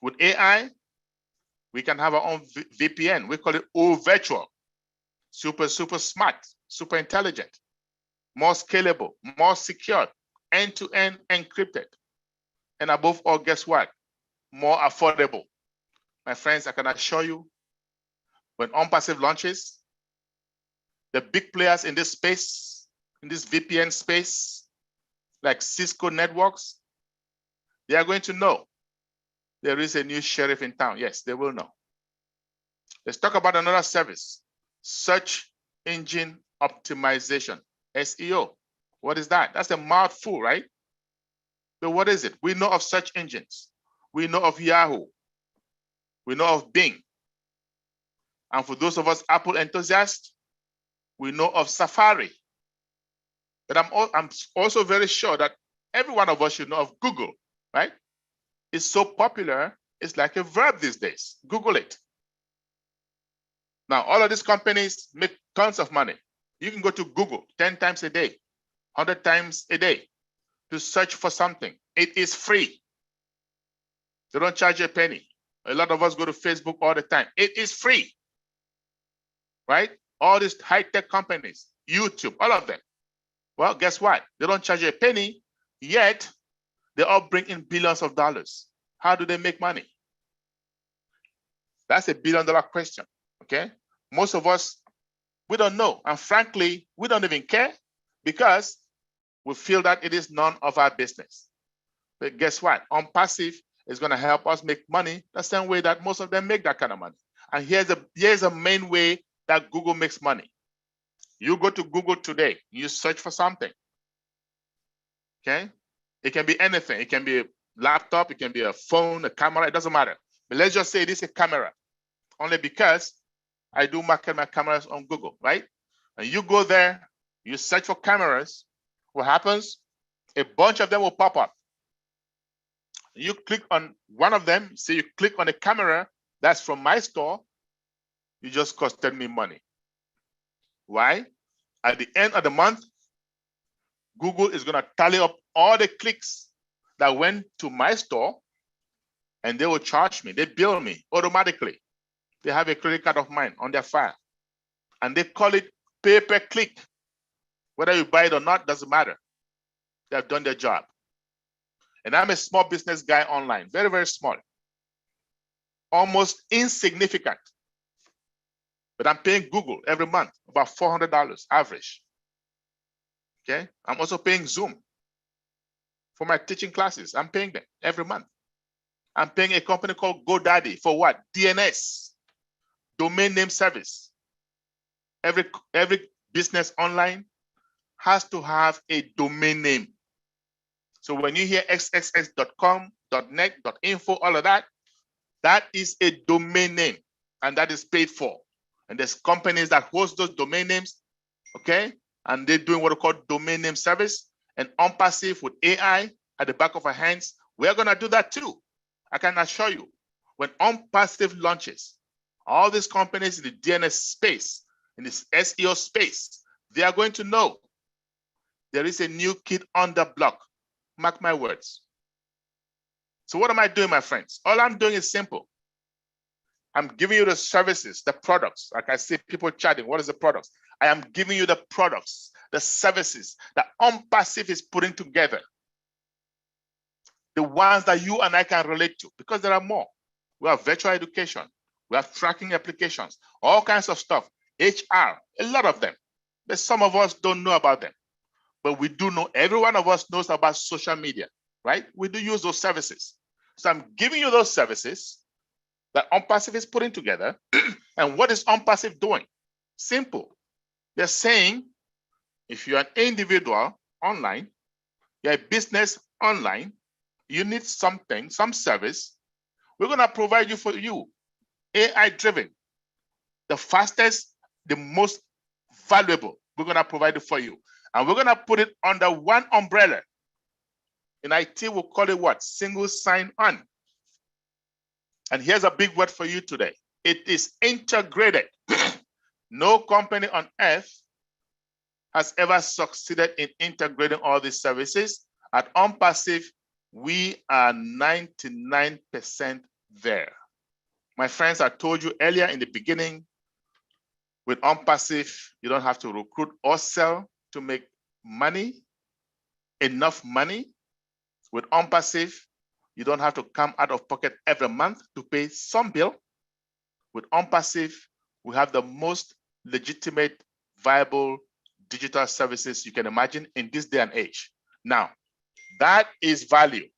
With AI, we can have our own VPN. We call it O virtual. Super smart, super intelligent, more scalable, more secure, end-to-end encrypted. And above all, guess what? More affordable. My friends, I can assure you, when OnPassive launches, the big players in this space, in this VPN space, like Cisco Networks, they are going to know there is a new sheriff in town. Yes, they will know. Let's talk about another service, search engine optimization, SEO. What is that? That's a mouthful, right? So what is it? We know of search engines. We know of Yahoo. We know of Bing. And for those of us Apple enthusiasts, we know of Safari. But I'm also very sure that every one of us should know of Google, right? It's so popular, it's like a verb these days. Google it. Now, all of these companies make tons of money. You can go to Google 10 times a day, 100 times a day to search for something. It is free. They don't charge you a penny. A lot of us go to Facebook all the time. It is free, right? All these high-tech companies, YouTube, all of them. Well, guess what? They don't charge you a penny, yet they all bring in billions of dollars. How do they make money? That's a billion-dollar question, okay? Most of us, we don't know. And frankly, we don't even care because we feel that it is none of our business. But guess what? OnPassive is going to help us make money the same way that most of them make that kind of money. And here's a main way that Google makes money. You go to Google today, you search for something, okay? It can be anything. It can be a laptop, it can be a phone, a camera, it doesn't matter. But let's just say it is a camera, only because I do market my cameras on Google, right? And you go there, you search for cameras, what happens? A bunch of them will pop up. You click on one of them, say you click on a camera that's from my store, you just costed me money. Why? At the end of the month, Google is going to tally up all the clicks that went to my store, and they will charge me. They bill me automatically. They have a credit card of mine on their file, and they call it pay-per-click. Whether you buy it or not, doesn't matter. They have done their job. And I'm a small business guy online, very, very small, almost insignificant. But I'm paying Google every month about $400 average. Okay, I'm also paying Zoom for my teaching classes. I'm paying them every month. I'm paying a company called GoDaddy for what? DNS, domain name service. Every business online has to have a domain name. So when you hear xxx.com, .net, .info, all of that, that is a domain name, and that is paid for. And there's companies that host those domain names, okay? And they're doing what we call domain name service. And OnPassive with AI at the back of our hands, we're gonna do that too. I can assure you, when OnPassive launches, all these companies in the DNS space, in this SEO space, they are going to know there is a new kid on the block. Mark my words. So what am I doing, my friends? All I'm doing is simple. I'm giving you the services, the products. Like I see people chatting, what is the products? I am giving you the products, the services that OnPassive is putting together. The ones that you and I can relate to, because there are more. We have virtual education. We have tracking applications, all kinds of stuff, HR, a lot of them. But some of us don't know about them. But we do know, every one of us knows about social media, right? We do use those services. So I'm giving you those services that OnPassive is putting together. And what is OnPassive doing? Simple. They're saying, if you're an individual online, you're a business online, you need something, some service, we're gonna provide you for you, AI-driven, the fastest, the most valuable, we're gonna provide it for you. And we're gonna put it under one umbrella. In IT, we'll call it what? Single sign-on. And here's a big word for you today. It is integrated. No company on earth has ever succeeded in integrating all these services. At OnPassive, we are 99% there. My friends, I told you earlier in the beginning, with OnPassive, you don't have to recruit or sell to make money, enough money. With OnPassive, you don't have to come out of pocket every month to pay some bill. With OnPassive, we have the most legitimate, viable digital services you can imagine in this day and age. Now, that is value.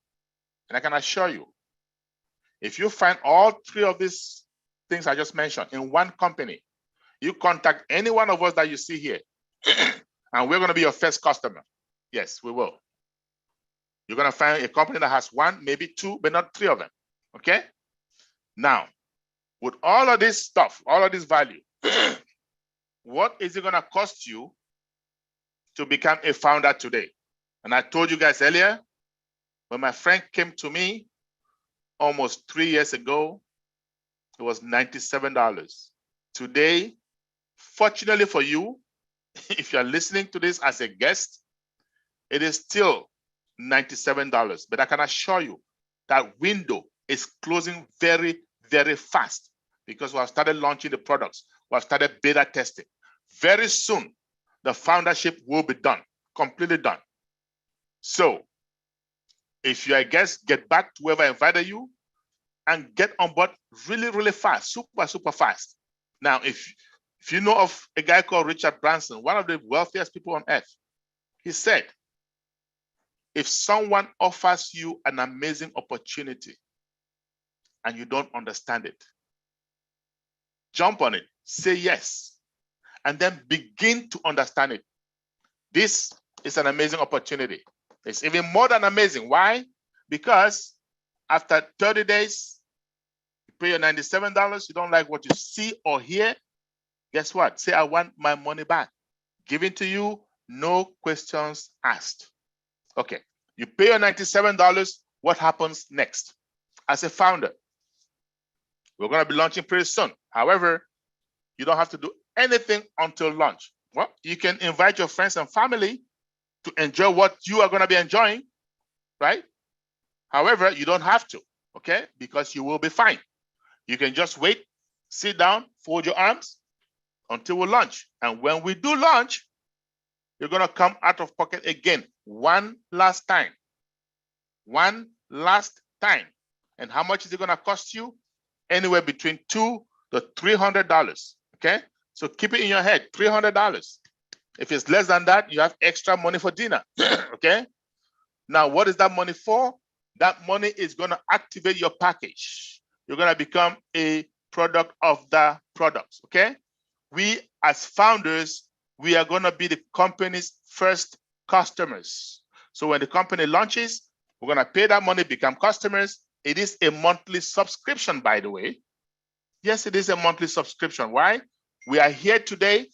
And I can assure you, if you find all three of these things I just mentioned in one company, you contact any one of us that you see here, and we're going to be your first customer. Yes, we will. You're going to find a company that has one, maybe two, but not three of them. Okay? Now, with all of this stuff, all of this value, what is it going to cost you to become a founder today? And I told you guys earlier, when my friend came to me almost 3 years ago, it was $97. Today, fortunately for you, if you're listening to this as a guest, it is still $97. But I can assure you that window is closing very, very fast because we have started launching the products. We have started beta testing. Very soon, the foundership will be done, completely done. So if you're a guest, get back to whoever invited you and get on board really, really fast, super, super fast. Now, if you know of a guy called Richard Branson, one of the wealthiest people on earth, he said, if someone offers you an amazing opportunity and you don't understand it, jump on it, say yes, and then begin to understand it. This is an amazing opportunity. It's even more than amazing. Why? Because after 30 days, you pay your $97, you don't like what you see or hear, guess what? Say, I want my money back. Given to you, no questions asked. Okay, you pay your $97, what happens next? As a founder, we're gonna be launching pretty soon. However, you don't have to do anything until launch. Well, you can invite your friends and family to enjoy what you are gonna be enjoying, right? However, you don't have to, okay? Because you will be fine. You can just wait, sit down, fold your arms until we launch. And when we do launch, you're gonna come out of pocket again, one last time. One last time. And how much is it gonna cost you? Anywhere between $200 to $300, okay? So keep it in your head, $300. If it's less than that, you have extra money for dinner, okay? Now, what is that money for? That money is gonna activate your package. You're gonna become a product of the products, okay? We as founders we are going to be the company's first customers. So when the company launches, we're going to pay that money, become customers. It is a monthly subscription, by the way. Yes, it is a monthly subscription. Why? We are here today.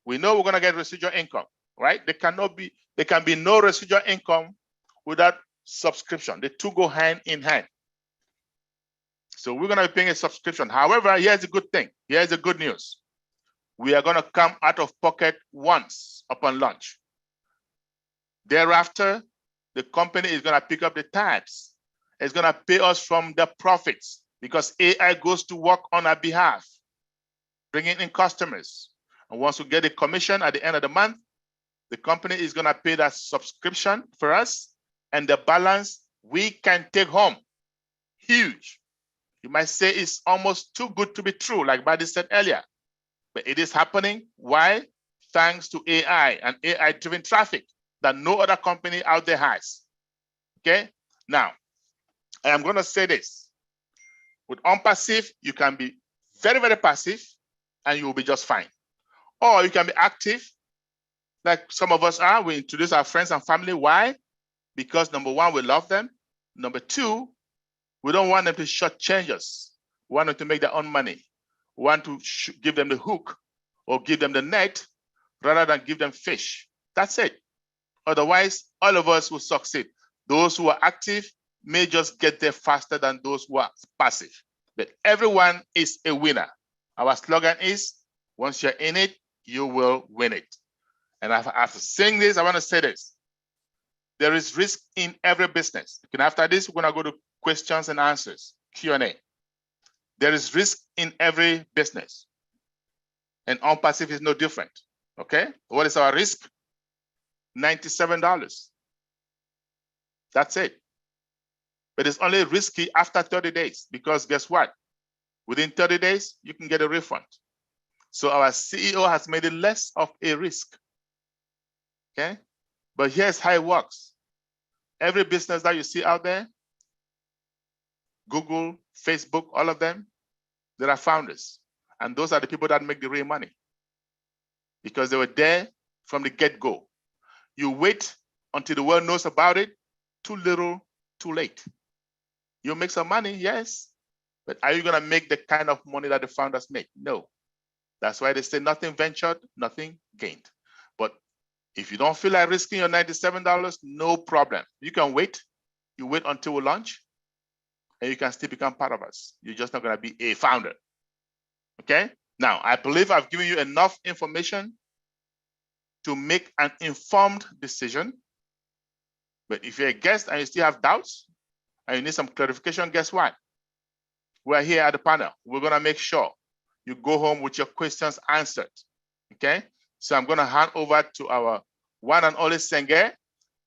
We know we're going to get residual income, right? There can be no residual income without subscription. The two go hand in hand. So we're going to be paying a subscription. However, here's a good thing. Here's the good news. We are going to come out of pocket once upon launch. Thereafter, the company is going to pick up the tabs. It's going to pay us from the profits because AI goes to work on our behalf, bringing in customers. And once we get a commission at the end of the month, the company is going to pay that subscription for us, and the balance we can take home. Huge. You might say it's almost too good to be true, like Buddy said earlier, but it is happening. Why? Thanks to AI and AI-driven traffic that no other company out there has. Okay? Now, I am going to say this. With OnPassive, you can be very, very passive, and you will be just fine. Or you can be active, like some of us are. We introduce our friends and family. Why? Because number one, we love them. Number two, we don't want them to shortchange us. We want them to make their own money. We want to give them the hook or give them the net rather than give them fish. That's it. Otherwise, all of us will succeed. Those who are active may just get there faster than those who are passive. But everyone is a winner. Our slogan is, once you're in it, you will win it. And after saying this, I want to say this. There is risk in every business. And after this, we're going to go to questions and answers, Q&A. There is risk in every business. And OnPassive is no different. Okay? What is our risk? $97. That's it. But it's only risky after 30 days because guess what? Within 30 days, you can get a refund. So our CEO has made it less of a risk. Okay? But here's how it works. Every business that you see out there, Google, Facebook, all of them, there are founders. And those are the people that make the real money because they were there from the get-go. You wait until the world knows about it, too little, too late. You'll make some money, yes, but are you going to make the kind of money that the founders make? No. That's why they say nothing ventured, nothing gained. But if you don't feel like risking your $97, no problem. You can wait. You wait until we launch, and you can still become part of us. You're just not going to be a founder. Okay? Now, I believe I've given you enough information to make an informed decision. But if you're a guest and you still have doubts and you need some clarification, guess what? We're here at the panel. We're going to make sure you go home with your questions answered. Okay? So I'm going to hand over to our one and only Senge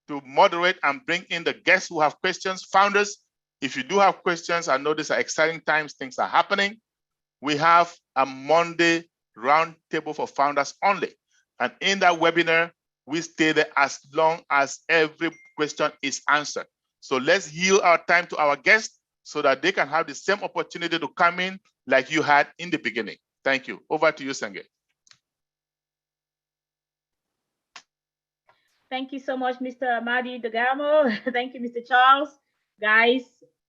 to moderate and bring in the guests who have questions. Founders, if you do have questions, I know these are exciting times, things are happening. We have a Monday roundtable for founders only. And in that webinar, we stay there as long as every question is answered. So let's yield our time to our guests so that they can have the same opportunity to come in like you had in the beginning. Thank you. Over to you, Senge. Thank you so much, Mr. Madi Dagamo. Thank you, Mr. Charles. Guys,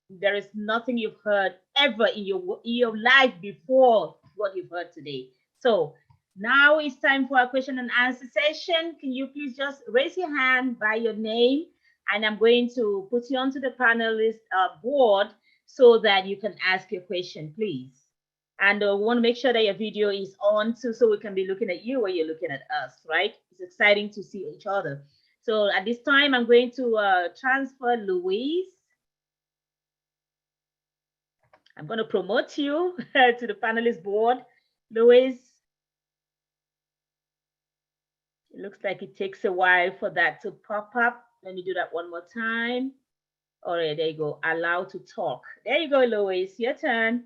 there is nothing you've heard ever in your life before what you've heard today. So now it's time for our question and answer session. Can you please just raise your hand by your name? And I'm going to put you onto the panelist board so that you can ask your question, please. And we want to make sure that your video is on too, so we can be looking at you while you're looking at us, right? It's exciting to see each other. So at this time, I'm going to transfer Louise. I'm going to promote you to the panelist board. Louise, it looks like it takes a while for that to pop up. Let me do that one more time. All right, there you go. Allow to talk. There you go, Louise. Your turn.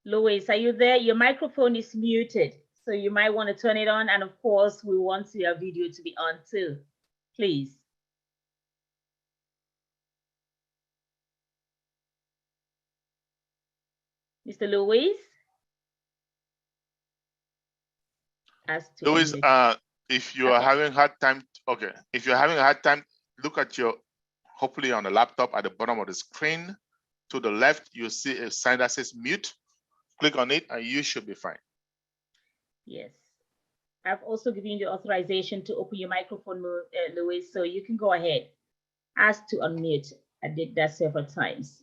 Louise, are you there? Your microphone is muted, so you might want to turn it on. And of course, we want your video to be on too, please. Mr. Louis? Louis, if you are having hard time, okay, if you're having a hard time, look at your, hopefully on the laptop at the bottom of the screen, to the left, you'll see a sign that says mute. Click on it and you should be fine. Yes. I've also given you the authorization to open your microphone, Louis, so you can go ahead. Ask to unmute. I did that several times.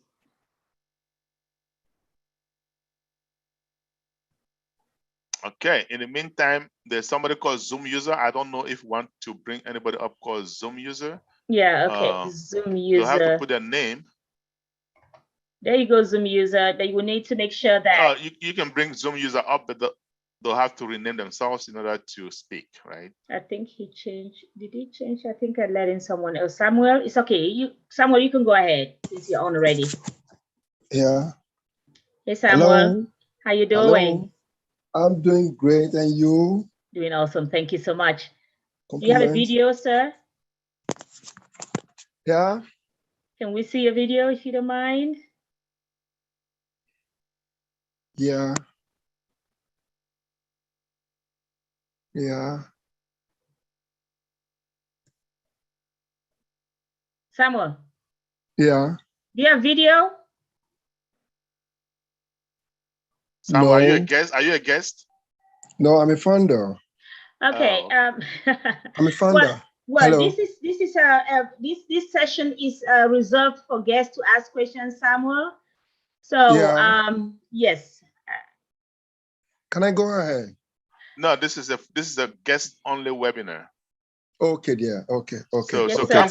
Okay, in the meantime, there's somebody called Zoom user. I don't know if you want to bring anybody up called Zoom user. Yeah, okay, Zoom user. You have to put their name. There you go, Zoom user. That you will need to make sure that. You can bring Zoom user up, but they'll have to rename themselves in order to speak, right? I think he changed. Did he change? I think I let in someone else. Samuel, it's okay. Samuel, you can go ahead since you're on already. Yeah. Hey, Samuel. Hello. How you doing? Hello. I'm doing great, and you? Doing awesome. Thank you so much. Do you have a video, sir? Yeah. Can we see your video if you don't mind? Yeah. Yeah. Samuel. Yeah. Do you have video? Samuel, No. are you a guest? Are you a guest? No, I'm a founder. Okay. I'm a founder. Well, Hello. this session is reserved for guests to ask questions, Samuel. So Yeah. yes. Can I go ahead? No, this is a guest only webinar. Okay, dear. Okay. Okay. So, Yes, so sir.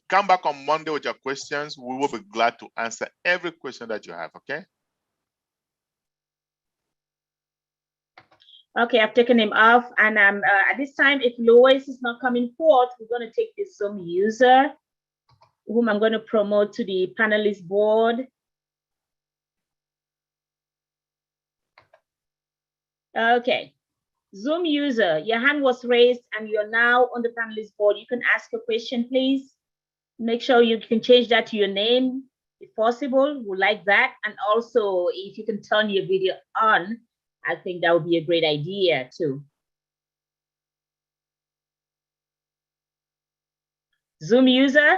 come back on Monday with your questions. We will be glad to answer every question that you have. Okay. Okay, I've taken him off, and at this time, if Lois is not coming forth, we're going to take this Zoom user, whom I'm going to promote to the panelist board. Okay, Zoom user, your hand was raised, and you're now on the panelist board. You can ask a question, please. Make sure you can change that to your name, if possible. We like that, and also if you can turn your video on, I think that would be a great idea too. Zoom user.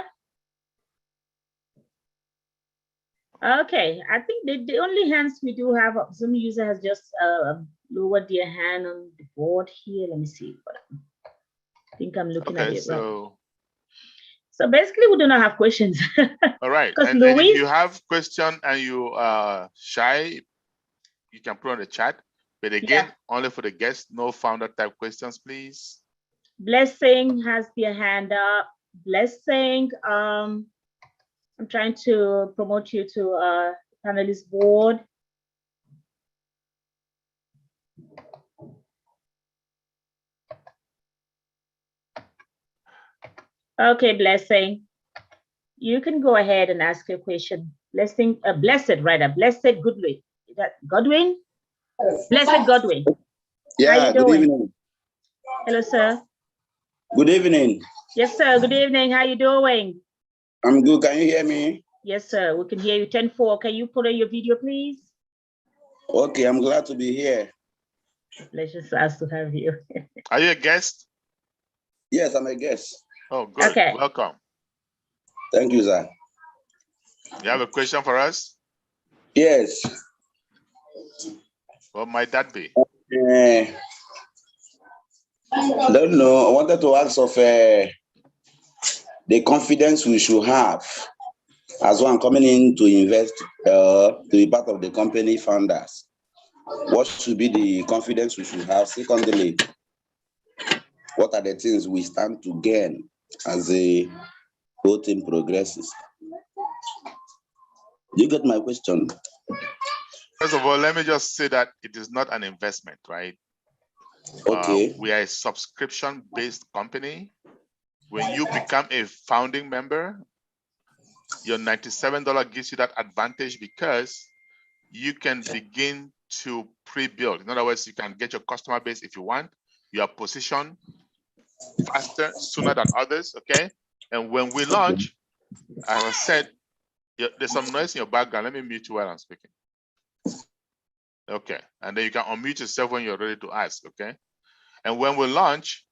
Okay, I think the only hands we do have, Zoom user has just lowered their hand on the board here. Let me see. I think I'm looking at it right. So basically, we do not have questions. All right. And if you have question and you are shy, you can put on the chat. But again, only for the guests, no founder type questions, please. Blessing has their hand up. Blessing, I'm trying to promote you to panelist board. Okay, Blessing, you can go ahead and ask your question. Blessing, Blessed Goodwin. Is that Godwin? Blessed Godwin. Yeah, good evening. Hello, sir. Good evening. Yes, sir. Good evening. How you doing? I'm good. Can you hear me? Yes, sir. We can hear you. 10-4. Can you put on your video, please? Okay, I'm glad to be here. Pleasure to have you. Are you a guest? Yes, I'm a guest. Oh, good. Okay. Welcome. Thank you, sir. You have a question for us? Yes. What might that be? Don't know. I wanted to ask of the confidence we should have as one coming in to invest to be part of the company founders. What should be the confidence we should have? Secondly, what are the things we stand to gain as the whole thing progresses? You get my question? First of all, let me just say that it is not an investment, right? Okay. We are a subscription-based company. When you become a founding member, your $97 gives you that advantage because you can begin to pre-build. In other words, you can get your customer base if you want. You are positioned faster, sooner than others, okay? And when we launch, as I said, there's some noise in your background. Let me mute you while I'm speaking. Okay. And then you can unmute yourself when you're ready to ask. Okay. And when we launch,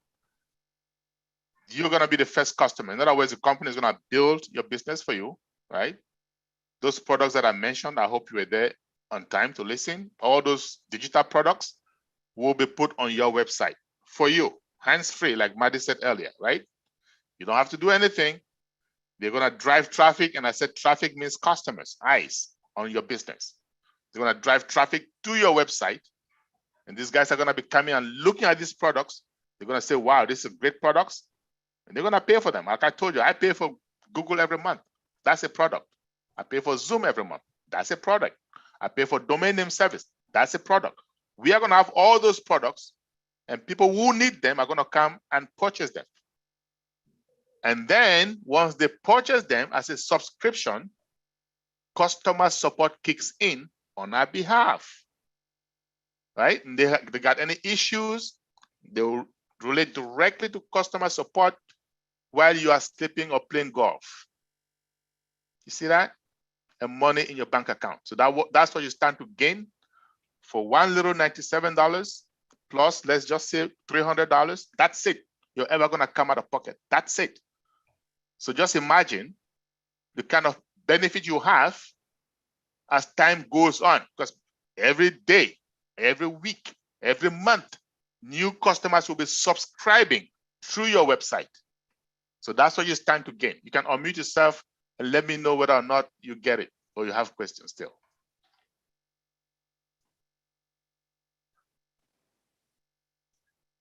you're going to be the first customer. In other words, the company is going to build your business for you, right? Those products that I mentioned, I hope you were there on time to listen. All those digital products will be put on your website for you, hands-free, like Maddie said earlier, right? You don't have to do anything. They're going to drive traffic. And I said traffic means customers, eyes on your business. They're going to drive traffic to your website. And these guys are going to be coming and looking at these products. They're going to say, wow, these are great products. And they're going to pay for them. Like I told you, I pay for Google every month. That's a product. I pay for Zoom every month. That's a product. I pay for domain name service. That's a product. We are going to have all those products, and people who need them are going to come and purchase them. And then once they purchase them as a subscription, customer support kicks in on our behalf, right? And they got any issues, they will relate directly to customer support while you are sleeping or playing golf. You see that? And money in your bank account. So that's what you stand to gain for one little $97 plus, let's just say $300. That's it. You're ever going to come out of pocket. That's it. So just imagine the kind of benefit you have as time goes on, because every day, every week, every month, new customers will be subscribing through your website. So that's what you stand to gain. You can unmute yourself and let me know whether or not you get it or you have questions still.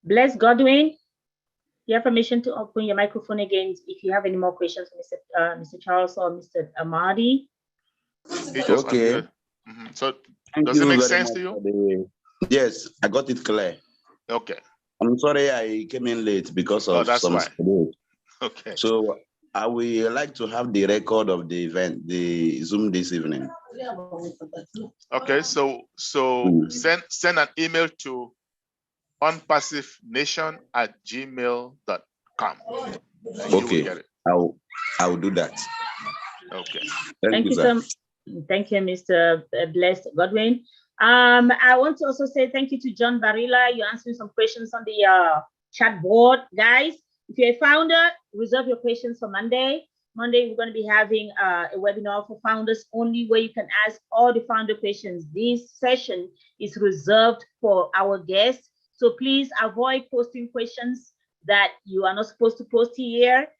Bless Godwin, you have permission to open your microphone again if you have any more questions for Mr. Charles or Mr. Amadi. Okay. So Thank does it you make very sense much to you? for yes, I got it clear. Okay. I'm sorry I came in late because of that's some why. schedule. Okay. So I will like to have the record of the event, the Zoom this evening. Okay, so send an email to onpassivenation@gmail.com. Okay, I will do that. Okay. Thank you, sir. Thank you, Mr. Blessed Godwin. I want to also say thank you to John Barilla. You're answering some questions on the chat board, guys. If you're a founder, reserve your questions for Monday. Monday, we're going to be having a webinar for founders only, where you can ask all the founder questions. This session is reserved for our guests. So please avoid posting questions that you are not supposed to post here.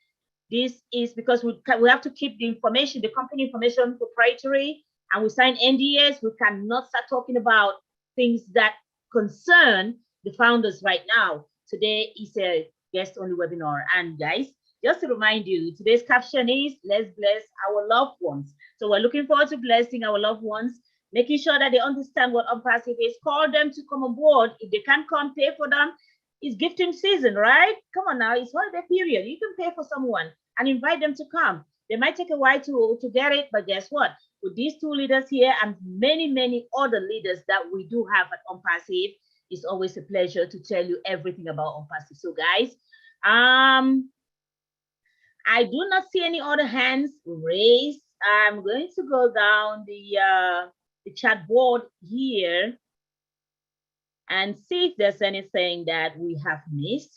This is because we have to keep the information, the company information, proprietary, and we sign NDAs. We cannot start talking about things that concern the founders right now. Today is a guest-only webinar. And guys, just to remind you, today's caption is, let's bless our loved ones. So we're looking forward to blessing our loved ones, making sure that they understand what OnPassive is. Call them to come on board. If they can't come, pay for them. It's gifting season, right? Come on now, it's holiday period. You can pay for someone and invite them to come. They might take a while to get it, but guess what? With these two leaders here and many, many other leaders that we do have at OnPassive, it's always a pleasure to tell you everything about OnPassive. So guys, I do not see any other hands raised. I'm going to go down the chat board here and see if there's anything that we have missed.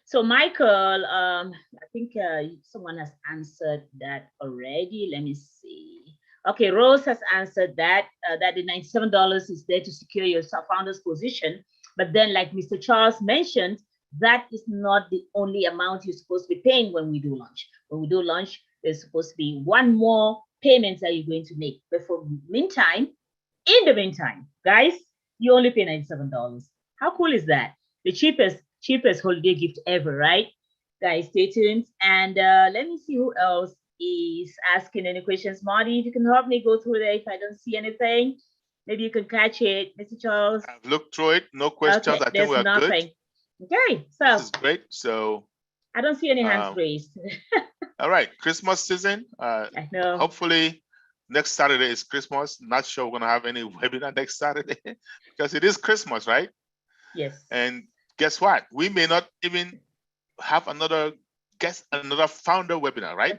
So Michael, I think someone has answered that already. Let me see. Okay, Rose has answered that, that the $97 is there to secure your founder's position. But then, like Mr. Charles mentioned, that is not the only amount you're supposed to be paying when we do launch. When we do launch, there's supposed to be one more payment that you're going to make. But for meantime, in the meantime, guys, you only pay $97. How cool is that? The cheapest holiday gift ever, right? Guys, stay tuned. And let me see who else is asking any questions. Marty, if you can help me go through there if I don't see anything. Maybe you can catch it, Mr. Charles. I've looked through it. No questions. Okay, I think we're good. Okay, so this is great. So I don't see any hands raised. All right, Christmas season. I know. Hopefully next Saturday is Christmas. Not sure we're gonna have any webinar next Saturday because it is Christmas, right? Yes. And guess what? We may not even have another founder webinar, right?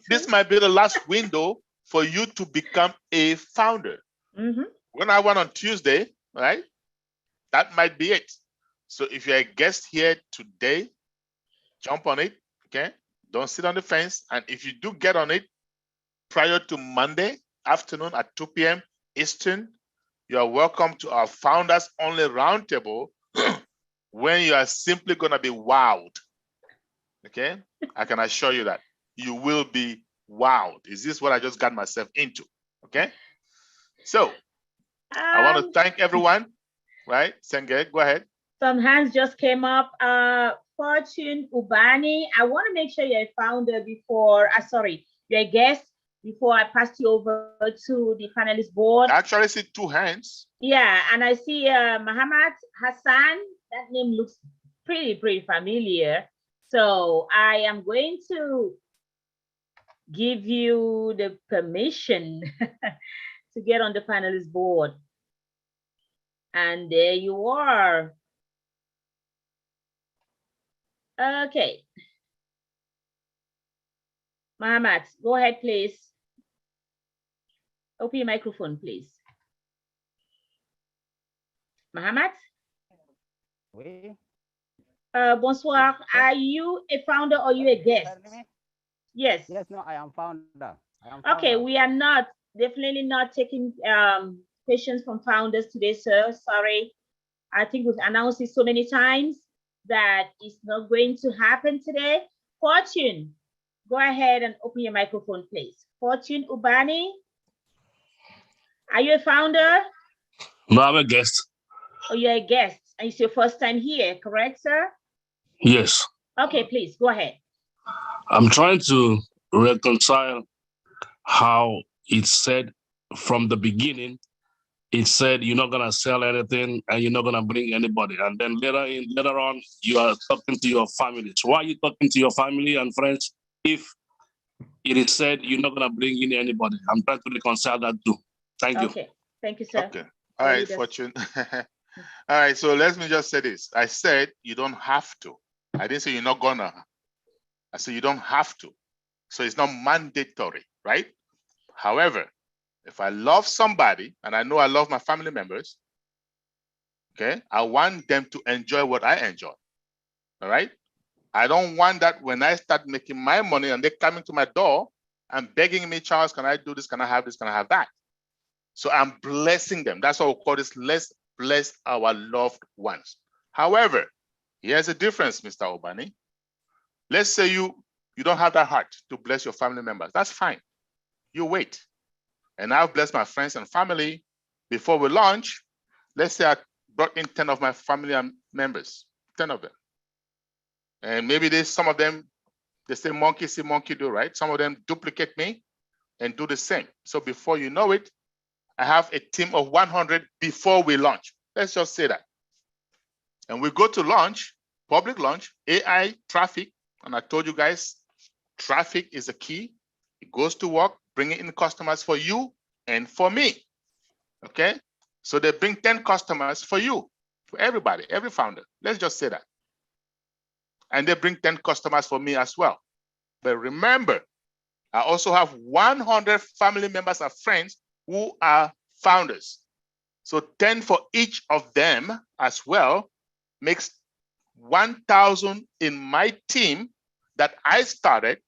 This might be the last window for you to become a founder. When I went on Tuesday, right? That might be it. So if you're a guest here today, jump on it, okay? Don't sit on the fence. And if you do get on it prior to Monday afternoon at 2 p.m. Eastern, you are welcome to our Founders Only Roundtable when you are simply going to be wowed, okay? I can assure you that. You will be wowed. Is this what I just got myself into, okay? So I want to thank everyone, right? Senge, go ahead. Some hands just came up. Fortune Ubani, I want to make sure you're a founder before, sorry, you're a guest before I pass you over to the panelist board. I actually see two hands. Yeah, and I see Muhammad Hassan. That name looks pretty familiar. So I am going to give you the permission to get on the panelist board. And there you are. Okay. Muhammad, go ahead, please. Open your microphone, please. Muhammad? Oui. Bonsoir. Are you a founder or you a guest? Yes. Yes, no, I am founder. Okay, we are not, definitely not taking questions from founders today, sir. Sorry. I think we've announced it so many times that it's not going to happen today. Fortune, go ahead and open your microphone, please. Fortune Ubani, are you a founder? No, I'm a guest. Or you're a guest, and it's your first time here, correct, sir? Yes. Okay, please, go ahead. I'm trying to reconcile how it said from the beginning, it said you're not gonna sell anything and you're not gonna bring anybody. And then later on, you are talking to your family. So why are you talking to your family and friends if it is said you're not gonna bring in anybody? I'm trying to reconcile that too. Thank you. Okay, thank you, sir. Okay. All right, Fortune. All right, so let me just say this. I said you don't have to. I didn't say you're not gonna. I said you don't have to. So it's not mandatory, right? However, if I love somebody and I know I love my family members, okay, I want them to enjoy what I enjoy. All right. I don't want that when I start making my money and they're coming to my door and begging me, Charles, can I do this? Can I have this? Can I have that? So I'm blessing them. That's what we call this. Let's bless our loved ones. However, here's a difference, Mr. Obani. Let's say you don't have that heart to bless your family members. That's fine. You wait. And I've blessed my friends and family before we launch. Let's say I brought in 10 of my family members, 10 of them. And maybe some of them, they say monkey see, monkey do, right? Some of them duplicate me and do the same. So before you know it, I have a team of 100 before we launch. Let's just say that. And we go to launch, public launch, AI traffic. And I told you guys, traffic is the key. It goes to work, bringing in customers for you and for me. Okay? So they bring 10 customers for you, for everybody, every founder. Let's just say that. And they bring 10 customers for me as well. But remember, I also have 100 family members and friends who are founders. So 10 for each of them as well makes 1,000 in my team that I started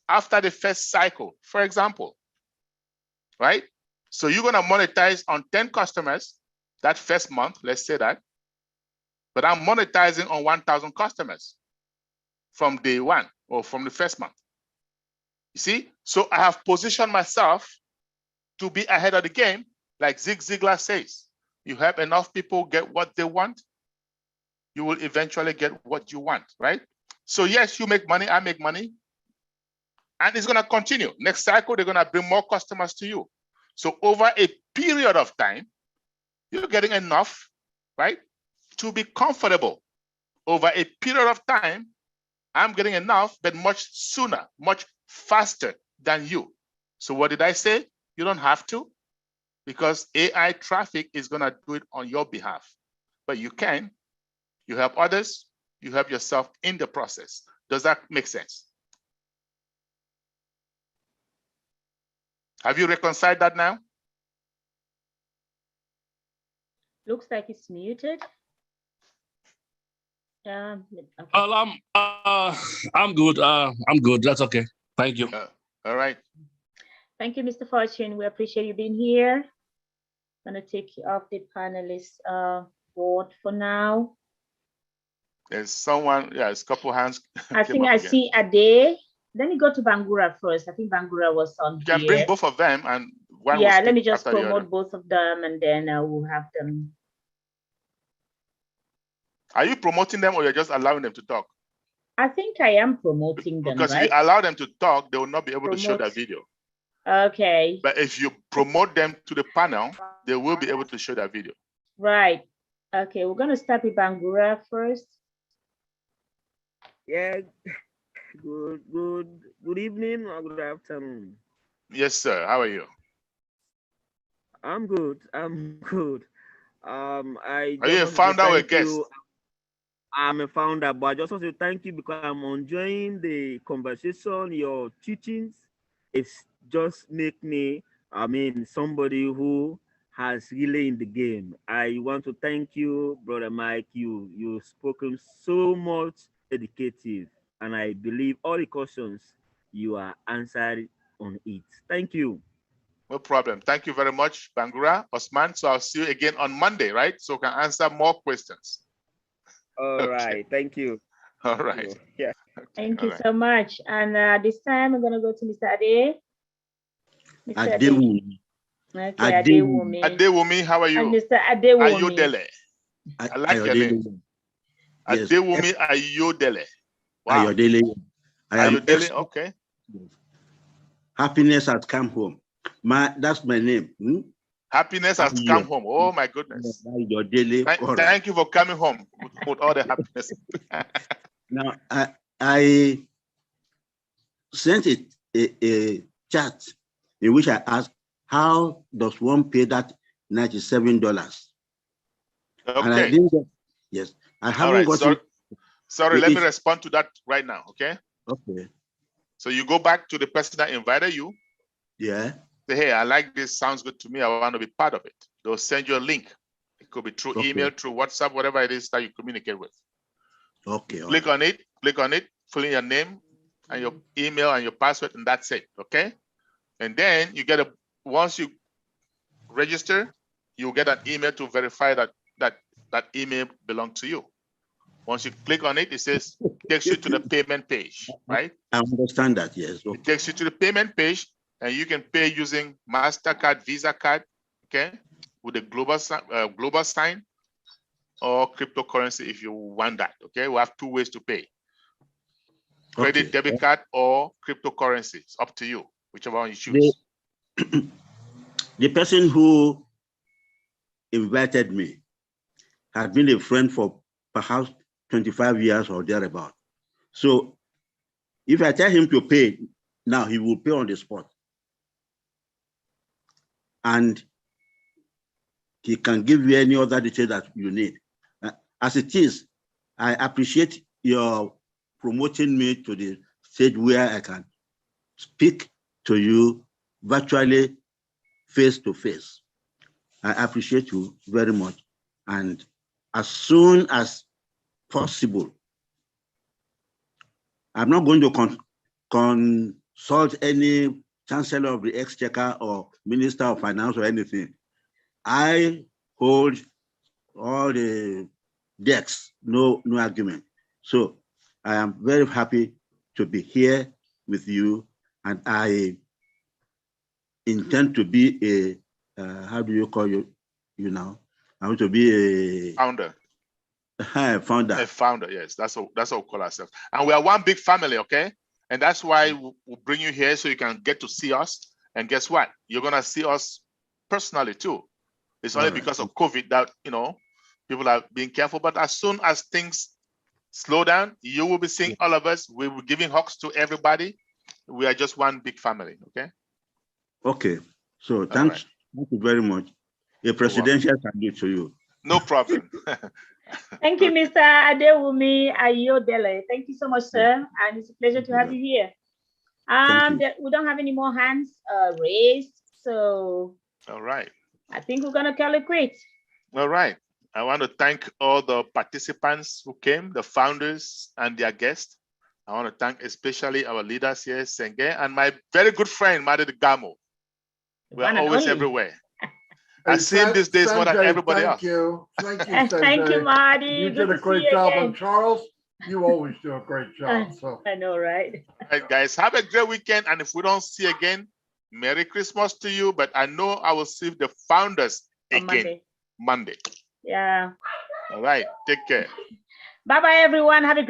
after the first cycle, for example, right? So you're gonna monetize on 10 customers that first month, let's say that, but I'm monetizing on 1,000 customers from day one or from the first month. You see? So I have positioned myself to be ahead of the game, like Zig Ziglar says. You help enough people get what they want, you will eventually get what you want, right? So yes, you make money, I make money, and it's gonna continue. Next cycle, they're gonna bring more customers to you. So over a period of time, you're getting enough, right, to be comfortable. Over a period of time, I'm getting enough, but much sooner, much faster than you. So what did I say? You don't have to, because AI traffic is gonna do it on your behalf. But you can, you help others, you help yourself in the process. Does that make sense? Have you reconciled that now? Looks like it's muted. Okay. Well, I'm good. I'm good. That's okay. Thank you. All right. Thank you, Mr. Fortune. We appreciate you being here. Gonna take you off the panelist board for now. There's someone, yeah, it's a couple hands. I think I see Ade. Let me go to Bangura first. I think Bangura was on You can here. bring both of them, and one Yeah, will let me speak just after the other. promote both of them, and then we'll have them. Are you promoting them, or you're just allowing them to talk? I think I am promoting them, Because right? if you allow them to talk, they will not be able to show Promote. their video. Okay. But if you promote them to the panel, they will be able to show their video. Right. Okay, we're gonna start with Bangura first. Yeah. Good evening or good afternoon. Yes, sir. How are you? I'm good. I'm good. I Are you a just want to founder or a thank guest? you. I'm a founder, but I just want to thank you because I'm enjoying the conversation, your teachings. It's just make me, somebody who has really in the game. I want to thank you, Brother Mike. You've spoken so much educative, and I believe all the questions you are answered on it. Thank you. No problem. Thank you very much, Bangura, Osman. So I'll see you again on Monday, right? So we can answer more questions. All right. Thank you. All right. Yeah. Okay. Thank you so much. And this time I'm gonna go to Mr. Ade. Mr. Adewumi. Okay, Adewumi. Adewumi, how are you? And Mr. Adewumi. Ayodele. I like your name. Yes. Adewumi Ayodele. Wow. Ayodele. Ayodele, okay. Happiness has come home. That's my name. Happiness has come home. Oh my goodness. Ayodele. Thank you for coming home with all the happiness. Now I sent a chat in which I asked, how does one pay that $97? Okay. And I didn't get, yes, I haven't got it. Sorry, let me respond to that right now, okay? Okay. So you go back to the person that invited you. Yeah. Say, hey, I like this, sounds good to me. I want to be part of it. They'll send you a link. It could be through email, through WhatsApp, whatever it is that you communicate with. Okay. Click on it, fill in your name and your email and your password, and that's it, okay? And then you get once you register, you'll get an email to verify that email belongs to you. Once you click on it, it says, takes you to the payment page, right? I understand that, yes. Okay. It takes you to the payment page, and you can pay using MasterCard, Visa card, okay, with a global sign, or cryptocurrency if you want that, okay? We have two ways to pay. Credit, debit card, or cryptocurrency. It's up to you, whichever one you choose. The person who invited me had been a friend for perhaps 25 years or thereabout. So if I tell him to pay now, he will pay on the spot. And he can give you any other detail that you need. As it is, I appreciate your promoting me to the stage where I can speak to you virtually, face to face. I appreciate you very much. And as soon as possible, I'm not going to consult any chancellor of the exchequer or minister of finance or anything. I hold all the decks, no argument. So I am very happy to be here with you, and I intend to be a, how do you call you now? I want to be a founder. Founder. A founder, yes. That's what we call ourselves. And we are one big family, okay? And that's why we'll bring you here so you can get to see us. And guess what? You're gonna see us personally too. It's only because of COVID that people are being careful. But as soon as things slow down, you will be seeing all of us. We will be giving hugs to everybody. We are just one big family, okay? Okay. So thank you very much. A presidential salute to you. No problem. Thank you, Mr. Adewumi Ayodele. Thank you so much, sir. And it's a pleasure to have you here. We don't have any more hands raised. So all right. I think we're gonna call it quits. All right. I want to thank all the participants who came, the founders and their guests. I want to thank especially our leaders here, Senge, and my very good friend, Madi Gamo. We're One and always only. everywhere. Hey, I've seen these days more than Sanjay, everybody thank else. you. Thank you, Thank you, Sanjay. Marty. You Good did a to see great you job. again. And Charles, you always do a great job. So I know, right? All right, guys, have a great weekend. And if we don't see again, Merry Christmas to you. But I know I will see the founders On again Monday. Monday. Yeah. All right, take care. Bye-bye, everyone. Have a great